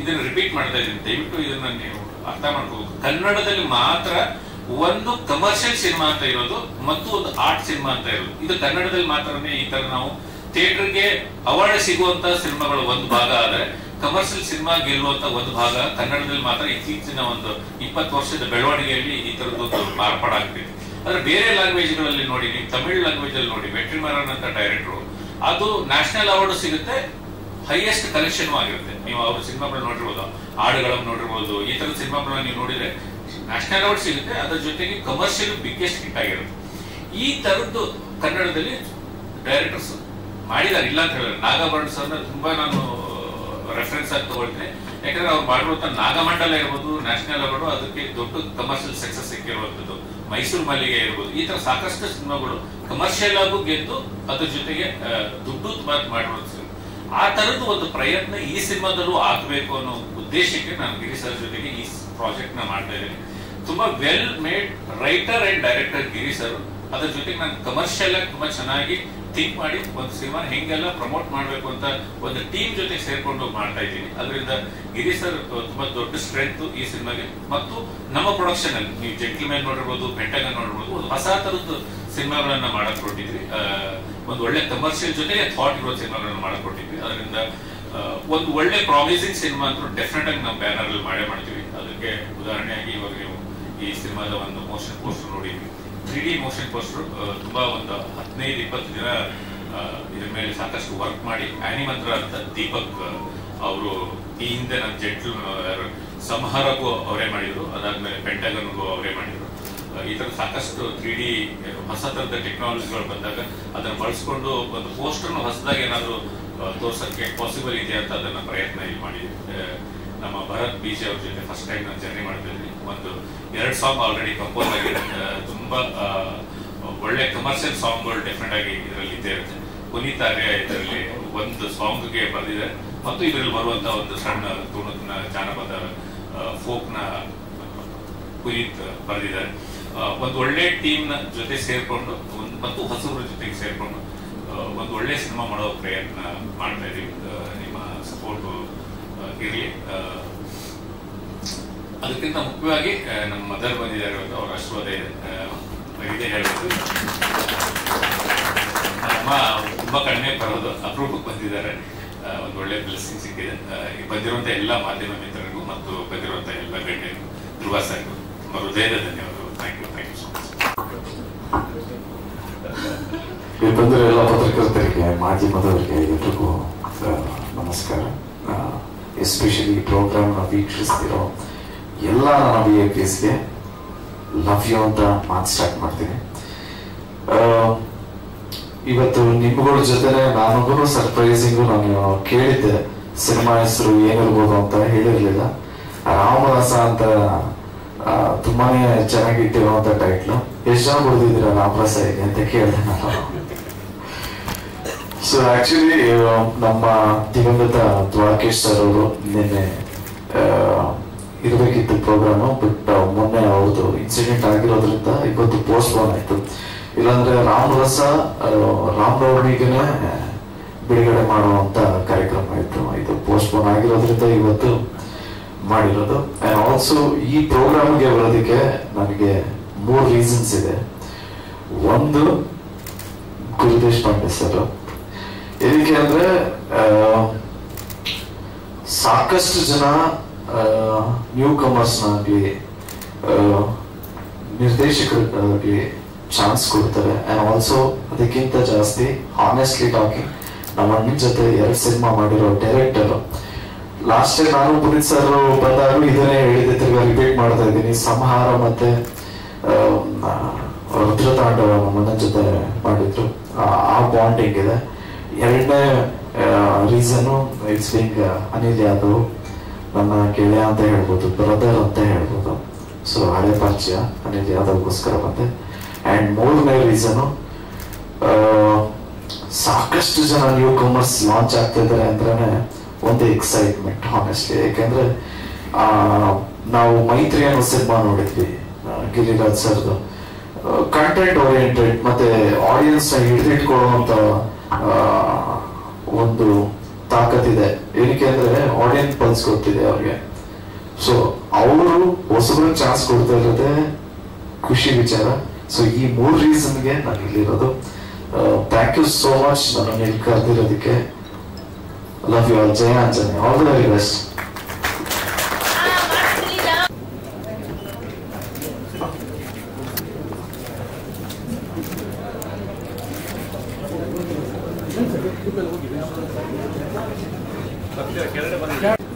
ಇದನ್ನ ರಿಪೀಟ್ ಮಾಡ್ತಾ ಇದ್ದೀನಿ, ದಯವಿಟ್ಟು ಇದನ್ನ ನೀವು ಅರ್ಥ ಮಾಡ್ಕೋಬೇಕು. ಕನ್ನಡದಲ್ಲಿ ಮಾತ್ರ ಒಂದು ಕಮರ್ಷಿಯಲ್ ಸಿನಿಮಾ ಅಂತ ಇರೋದು ಮತ್ತು ಒಂದು ಆರ್ಟ್ ಸಿನಿಮಾ ಅಂತ ಇರೋದು. ಇದು ಕನ್ನಡದಲ್ಲಿ ಮಾತ್ರನೇ ಈ ತರ ನಾವು ಥಿಯೇಟರ್ಗೆ ಅವಾರ್ಡ್ ಸಿಗುವಂತ ಸಿನಿಮಾಗಳು ಒಂದು ಭಾಗ ಆದ್ರೆ, ಕಮರ್ಷಿಯಲ್ ಸಿನಿಮಾ ಗೆಲ್ಲುವಂತ ಒಂದು ಭಾಗ ಕನ್ನಡದಲ್ಲಿ ಮಾತ್ರ. ಇತ್ತೀಚಿನ ಒಂದು 20 ವರ್ಷದ ಬೆಳವಣಿಗೆಯಲ್ಲಿ ಈ ತರದ್ದು ಮಾರ್ಪಾಡಾಗ್ತಿದೆ. ಆದ್ರೆ ಬೇರೆ ಲ್ಯಾಂಗ್ವೇಜ್ ಗಳಲ್ಲಿ ನೋಡಿ, ನೀವು ತಮಿಳ್ ಲ್ಯಾಂಗ್ವೇಜ್ ಅಲ್ಲಿ ನೋಡಿ, ವೆಟ್ರಿಮಾರನ್ ಅಂತ ಡೈರೆಕ್ಟರ್, ಅದು ನ್ಯಾಷನಲ್ ಅವಾರ್ಡ್ ಸಿಗುತ್ತೆ, ಹೈಯೆಸ್ಟ್ ಕಲೆಕ್ಷನ್ ಆಗಿರುತ್ತೆ. ನೀವು ಅವ್ರ ಸಿನಿಮಾಗಳು ನೋಡಿರ್ಬೋದು, ಹಾಡುಗಳನ್ನು ನೋಡಿರ್ಬೋದು, ಈ ತರದ ಸಿನಿಮಾಗಳನ್ನ ನೀವು ನೋಡಿದ್ರೆ ನ್ಯಾಷನಲ್ ಅವಾರ್ಡ್ ಸಿಗುತ್ತೆ. ಅದ್ರ ಜೊತೆಗೆ ಕಮರ್ಷಿಯಲ್ ಬಿಗ್ಗೆಸ್ಟ್ ಹಿಟ್ ಆಗಿರುತ್ತೆ. ಈ ತರದ್ದು ಕನ್ನಡದಲ್ಲಿ ಡೈರೆಕ್ಟರ್ಸ್ ಮಾಡಿದ್ದಾರೆ, ಇಲ್ಲ ಅಂತ ಹೇಳಿದ್ರೆ. ನಾಗಭರಣ ಸರ್ನ ತುಂಬಾ ನಾನು ರೆಫರೆನ್ಸ್ ಆಗಿ ತಗೊಳ್ತೀನಿ. ಯಾಕಂದ್ರೆ ಅವ್ರು ಮಾಡಿರುವಂತ ನಾಗಮಂಡಲ ಇರ್ಬೋದು, ನ್ಯಾಷನಲ್ ಅವಾರ್ಡ್, ಅದಕ್ಕೆ ದೊಡ್ಡ ಕಮರ್ಷಿಯಲ್ ಸಕ್ಸಸ್ ಸಿಕ್ಕಿರುವಂತದ್ದು. ಮೈಸೂರು ಮಲ್ಲಿಗೆ ಇರ್ಬೋದು, ಈ ತರ ಸಾಕಷ್ಟು ಸಿನಿಮಾಗಳು ಕಮರ್ಷಿಯಲ್ ಆಗು ಗೆದ್ದು ಅದ್ರ ಜೊತೆಗೆ ದುಡ್ಡು ಮಾಡಿರೋದು. ಆ ತರದ್ದು ಒಂದು ಪ್ರಯತ್ನ ಈ ಸಿನಿಮಾದಲ್ಲೂ ಆಗ್ಬೇಕು ಅನ್ನೋ ಉದ್ದೇಶಕ್ಕೆ ನಾನು ಗಿರೀಶ್ ಸರ್ ಜೊತೆಗೆ ಈ ಪ್ರಾಜೆಕ್ಟ್ ನ ಮಾಡ್ತಾ ಇದ್ದೀನಿ. ತುಂಬಾ well made writer and director Girish sir. ಅದ್ರ ಜೊತೆಗೆ ನಾನು ಕಮರ್ಷಿಯಲ್ ಆಗಿ ತುಂಬಾ ಚೆನ್ನಾಗಿ ಥಿಂಕ್ ಮಾಡಿ ಒಂದು ಸಿನಿಮಾ ಹೆಂಗೆಲ್ಲ ಪ್ರಮೋಟ್ ಮಾಡ್ಬೇಕು ಅಂತ ಒಂದು ಟೀಮ್ ಜೊತೆ ಸೇರ್ಕೊಂಡು ಮಾಡ್ತಾ ಇದ್ದೀನಿ. ಅದರಿಂದ ಗಿರೀಶ್ ಸರ್ ತುಂಬಾ ದೊಡ್ಡ ಸ್ಟ್ರೆಂತ್ ಈ ಸಿನಿಮಾಗೆ. ಮತ್ತು ನಮ್ಮ ಪ್ರೊಡಕ್ಷನ್ ಅಲ್ಲಿ ನೀವು ಜೆಂಟ್ಲ್ಮ್ಯಾನ್ ನೋಡಿರ್ಬೋದು, ಪೆಂಟಗನ್ ನೋಡಿರ್ಬೋದು, ಒಂದು ಹೊಸ ತರದ್ದು ಸಿನಿಮಾಗಳನ್ನ ಮಾಡಕ್ ಕೊಟ್ಟಿದ್ವಿ. ಒಂದು ಒಳ್ಳೆ ಕಮರ್ಷಿಯಲ್ ಜೊತೆಗೆ ಥಾಟ್ ಇರೋ ಸಿನಿಮಾಗಳನ್ನ ಮಾಡಕ್ ಕೊಟ್ಟಿದ್ವಿ. ಅದರಿಂದ ಒಂದು ಒಳ್ಳೆ ಪ್ರಾಮಿಸಿಂಗ್ ಸಿನಿಮಾ ಅಂತ ಡೆಫಿನೆಟ್ ಆಗಿ ನಾವು ಬ್ಯಾನರ್ ಅಲ್ಲಿ ಮಾಡ್ತೀವಿ. ಅದಕ್ಕೆ ಉದಾಹರಣೆಯಾಗಿ ಇವಾಗ ನೀವು ಈ ಸಿನಿಮಾದ ಒಂದು ಮೋಷನ್ ಪೋಸ್ಟರ್ ನೋಡಿದ್ವಿ, 3D ಮೋಷನ್ ಪೋಸ್ಟರ್. ತುಂಬಾ ಒಂದು 15-20 ದಿನ ಇದ್ರ ಮೇಲೆ ಸಾಕಷ್ಟು ವರ್ಕ್ ಮಾಡಿ ಆನಿಮಂತ್ರ ಅಂತ ದೀಪಕ್ ಅವರು ಈ ಹಿಂದೆ ನಮ್ಮ ಜೆಂಟ್ಲ್ ಸಂಹಾರಕ್ಕೂ ಅವರೇ ಮಾಡಿದ್ರು, ಅದಾದ್ಮೇಲೆ ಪೆಂಟಗನ್ಗೂ ಅವರೇ ಮಾಡಿದ್ರು. ಈ ತರ ಸಾಕಷ್ಟು 3D ಹೊಸ ತರದ ಟೆಕ್ನಾಲಜಿಗಳು ಬಂದಾಗ ಅದನ್ನ ಬಳಸ್ಕೊಂಡು ಒಂದು ಪೋಸ್ಟರ್ನು ಹೊಸದಾಗಿ ಏನಾದ್ರು ತೋರ್ಸಕ್ಕೆ ಪಾಸಿಬಲ್ ಇದೆ ಅಂತ ಅದನ್ನ ಪ್ರಯತ್ನ ಇಲ್ಲಿ ಮಾಡಿದ್ವಿ. ನಮ್ಮ ಭರತ್ ಬೀಜ ಅವ್ರ ಜೊತೆ ಫಸ್ಟ್ ಟೈಮ್ ನಾನು ಜರ್ನಿ ಮಾಡ್ತಿದ್ವಿ. ಒಂದು 2 ಸಾಂಗ್ ಆಲ್ರೆಡಿ ಕಂಪೋಸ್ ಆಗಿದೆ. ತುಂಬಾ ಒಳ್ಳೆ ಕಮರ್ಷಿಯಲ್ ಸಾಂಗ್ಗಳು ಡೆಫಿನೆಟ್ ಆಗಿ ಇದರಲ್ಲಿ ಇದ್ದೇ ಇರುತ್ತೆ. ಪುನೀತ್ ಆರ್ಯ ಇದರಲ್ಲಿ ಒಂದು ಸಾಂಗ್ಗೆ ಬರೆದಿದೆ ಮತ್ತು ಇದರಲ್ಲಿ ಬರುವಂತ ಒಂದು ಸಣ್ಣ ತುಣುಕಿನ ಜಾನಪದ ಫೋಕ್ ನ ಪುನೀತ್ ಬರೆದಿದ್ದಾರೆ. ಒಂದು ಒಳ್ಳೆ ಟೀಮ್ ನ ಜೊತೆ ಸೇರ್ಕೊಂಡು ಮತ್ತು ಹೊಸಬ್ರ ಜೊತೆಗೆ ಸೇರ್ಕೊಂಡು ಒಂದು ಒಳ್ಳೆ ಸಿನಿಮಾ ಮಾಡೋ ಪ್ರಯತ್ನ ಮಾಡ್ತಾ ಇದೀವಿ. ನಿಮ್ಮ ಸಪೋರ್ಟ್ ಇರಲಿ. ಅದಕ್ಕಿಂತ ಮುಖ್ಯವಾಗಿ ನಮ್ಮ ಮದರ್ ಬಂದಿದ್ದಾರೆ, ಅವ್ರ ಆಶೀರ್ವಾದ ಇದೆ ಹೇಳಬೇಕು. ಅಮ್ಮ ತುಂಬಾ ಕಡಿಮೆ ಬರೋದು, ಅಪರೂಪಕ್ಕೆ ಬಂದಿದ್ದಾರೆ. ಒಂದು ಒಳ್ಳೆ ಬ್ಲೆಸ್ಸಿಂಗ್ ಸಿಕ್ಕಿದೆ. ಬಂದಿರುವಂತ ಎಲ್ಲ ಮಾಧ್ಯಮ ಮಿತ್ರರಿಗೂ ಮತ್ತು ಬಂದಿರುವಂತ ಎಲ್ಲ ಗಣ್ಯರಿಗೂ ಧ್ರುವ ಸರ್ಗೂ ತುಂಬ ಹೃದಯದ ಧನ್ಯವಾದಗಳು. Thank you so much. ಇಲ್ಲಿ ಬಂದಿರೋ ಎಲ್ಲ ಪತ್ರಕರ್ತರಿಗೆ, ಮಾಧ್ಯಮದವರಿಗೆ ಎಲ್ರಿಗೂ ನಮಸ್ಕಾರ. ಎಸ್ಪೆಷಲಿ ಈ ಪ್ರೋಗ್ರಾಮ್ನ ವೀಕ್ಷಿಸ್ತಿರೋ ಎಲ್ಲ ನನ್ನ VIPsಗೆ ಲವ್ ಯು ಅಂತ ಮಾತು ಸ್ಟಾರ್ಟ್ ಮಾಡ್ತೀನಿ. ಇವತ್ತು ನಿಮ್ಗಳ ಜೊತೆನೆ ನನಗೂ ಸರ್ಪ್ರೈಸಿಂಗು ನಾನು ಕೇಳಿದ್ದೆ ಸಿನಿಮಾ ಹೆಸರು ಏನಿರ್ಬೋದು ಅಂತ ಹೇಳಿರ್ಲಿಲ್ಲ. ರಾಮದಾಸ ಅಂತ ತುಂಬಾನೇ ಚೆನ್ನಾಗಿಟ್ಟಿರುವಂತ ಟೈಟ್ಲು. ಎಷ್ಟು ಜನ ಬರೆದಿದ್ದೀರಾ ರಾಮದಾಸ ಹೇಗೆ ಅಂತ ಕೇಳಿದೆ ನಾನು. ಸೊ ಆಕ್ಚುಲಿ ನಮ್ಮ ದಿವಂಗತ ದ್ವಾರಕೇಶ್ ಸರ್ ಅವರು ನಿನ್ನೆ ಇರಬೇಕಿತ್ತು ಪ್ರೋಗ್ರಾಮು, ಬಟ್ ಮೊನ್ನೆ ಅವ್ರದ್ದು ಇನ್ಸಿಡೆಂಟ್ ಆಗಿರೋದ್ರಿಂದ ಇವತ್ತು ಪೋಸ್ಟ್ಪೋನ್ ಆಯ್ತು. ಇಲ್ಲಾಂದ್ರೆ ರಾಮರಸ ರಾಮನವಮಿಗೆನೆ ಬಿಡುಗಡೆ ಮಾಡುವಂತ ಕಾರ್ಯಕ್ರಮ ಇತ್ತು. ಇದು ಪೋಸ್ಟ್ಪೋನ್ ಆಗಿರೋದ್ರಿಂದ ಇವತ್ತು ಮಾಡಿರೋದು. ಅಂಡ್ ಆಲ್ಸೋ ಈ ಪ್ರೋಗ್ರಾಮ್ಗೆ ಬರೋದಕ್ಕೆ ನನಗೆ 3 ರೀಸನ್ಸ್ ಇದೆ. ಒಂದು ಗುರು ದೇಶಪಾಂಡೆ ಸರ್. ಏನಕ್ಕೆ ಅಂದ್ರೆ ಸಾಕಷ್ಟು ಜನ ನ್ಯೂ ಕಮರ್ಸ್ನಾಗ್ಲಿ ನಿರ್ದೇಶಕರಿಗಾಗ್ಲಿ ಚಾನ್ಸ್ ಕೊಡ್ತಾರೆ. ಅಂಡ್ ಆಲ್ಸೋ ಅದಕ್ಕಿಂತ ಜಾಸ್ತಿ ಹಾನೆಸ್ಟ್ಲಿ ಟಾಕಿಂಗ್ ನಮ್ಮ ಅಣ್ಣನ ಜೊತೆ 2 ಸಿನಿಮಾ ಮಾಡಿರೋ ಡೈರೆಕ್ಟರ್. ಲಾಸ್ಟ್ ಟೈಮ್ ನಾನು ಪುನೀತ್ ಸರ್ ಬಂದಾಗಲೂ ಇದನ್ನೇ ಹೇಳಿದೆ, ತಿರ್ಗಾ ರಿಪೀಟ್ ಮಾಡ್ತಾ ಇದ್ದೀನಿ. ಸಂಹಾರ ಮತ್ತೆ ರುದ್ರತಾಂಡವ ನಮ್ಮ ಅಣ್ಣನ ಜೊತೆ ಮಾಡಿದ್ರು. ಆ ಬಾಂಡಿಂಗ್ ಇದೆ. 2ನೇ reason it's being Anil Yadav, ನನ್ನ ಗೆಳೆಯ ಅಂತ ಹೇಳ್ಬೋದು, ಬ್ರದರ್ ಅಂತ ಹೇಳ್ಬೋದು. ಸೊ ಹಳೆ ಪರಿಚಯ ಅನಿಲ್ ಯಾದವ್ಗೋಸ್ಕರ ಬಂದೆ. ಅಂಡ್ 3ನೇ ರೀಸನು ಸಾಕಷ್ಟು ಜನ ನ್ಯೂ ಕಮರ್ಸ್ ಲಾಂಚ್ ಆಗ್ತಾ ಇದ್ದಾರೆ ಅಂದ್ರೆ ಒಂದು ಎಕ್ಸೈಟ್ಮೆಂಟ್ ಹಾನೆಸ್ಟ್ಲಿ. ಯಾಕೆಂದ್ರೆ ನಾವು ಮೈತ್ರಿ ಅನ್ನೋ ಸಿನಿಮಾ ನೋಡಿದ್ವಿ ಗಿರಿರಾಜ್ ಸರ್ದು. ಕಂಟೆಂಟ್ ಓರಿಯೆಂಟೆಡ್ ಮತ್ತೆ ಆಡಿಯನ್ಸ್ ನ ಹಿಡಿದಿಟ್ಕೊಳ್ಳುವಂತ ಒಂದು ತಾಕತ್ತಿದೆ. ಏನಕ್ಕೆ ಅಂದ್ರೆ ಆಡಿಯನ್ಸ್ ಪಲ್ಸ್ ಗೊತ್ತಿದೆ ಅವ್ರಿಗೆ. ಸೊ ಅವರು ಹೊಸಬ್ರಿಗೆ ಚಾನ್ಸ್ ಕೊಡ್ತಾ ಇರೋದೇ ಖುಷಿ ವಿಚಾರ. ಸೊ ಈ 3 ರೀಸನ್ಗೆ ನಾನು ಇಲ್ಲಿರೋದು. ಥ್ಯಾಂಕ್ ಯು ಸೋ ಮಚ್ ನನ್ನನ್ನು ಇಲ್ಲಿ ಕರೆದಿರೋದಕ್ಕೆ. Love you all. ಜಯ Anjaneya. All the very best. ಕೆಳಗಡೆ ಬಂದಿದೆ.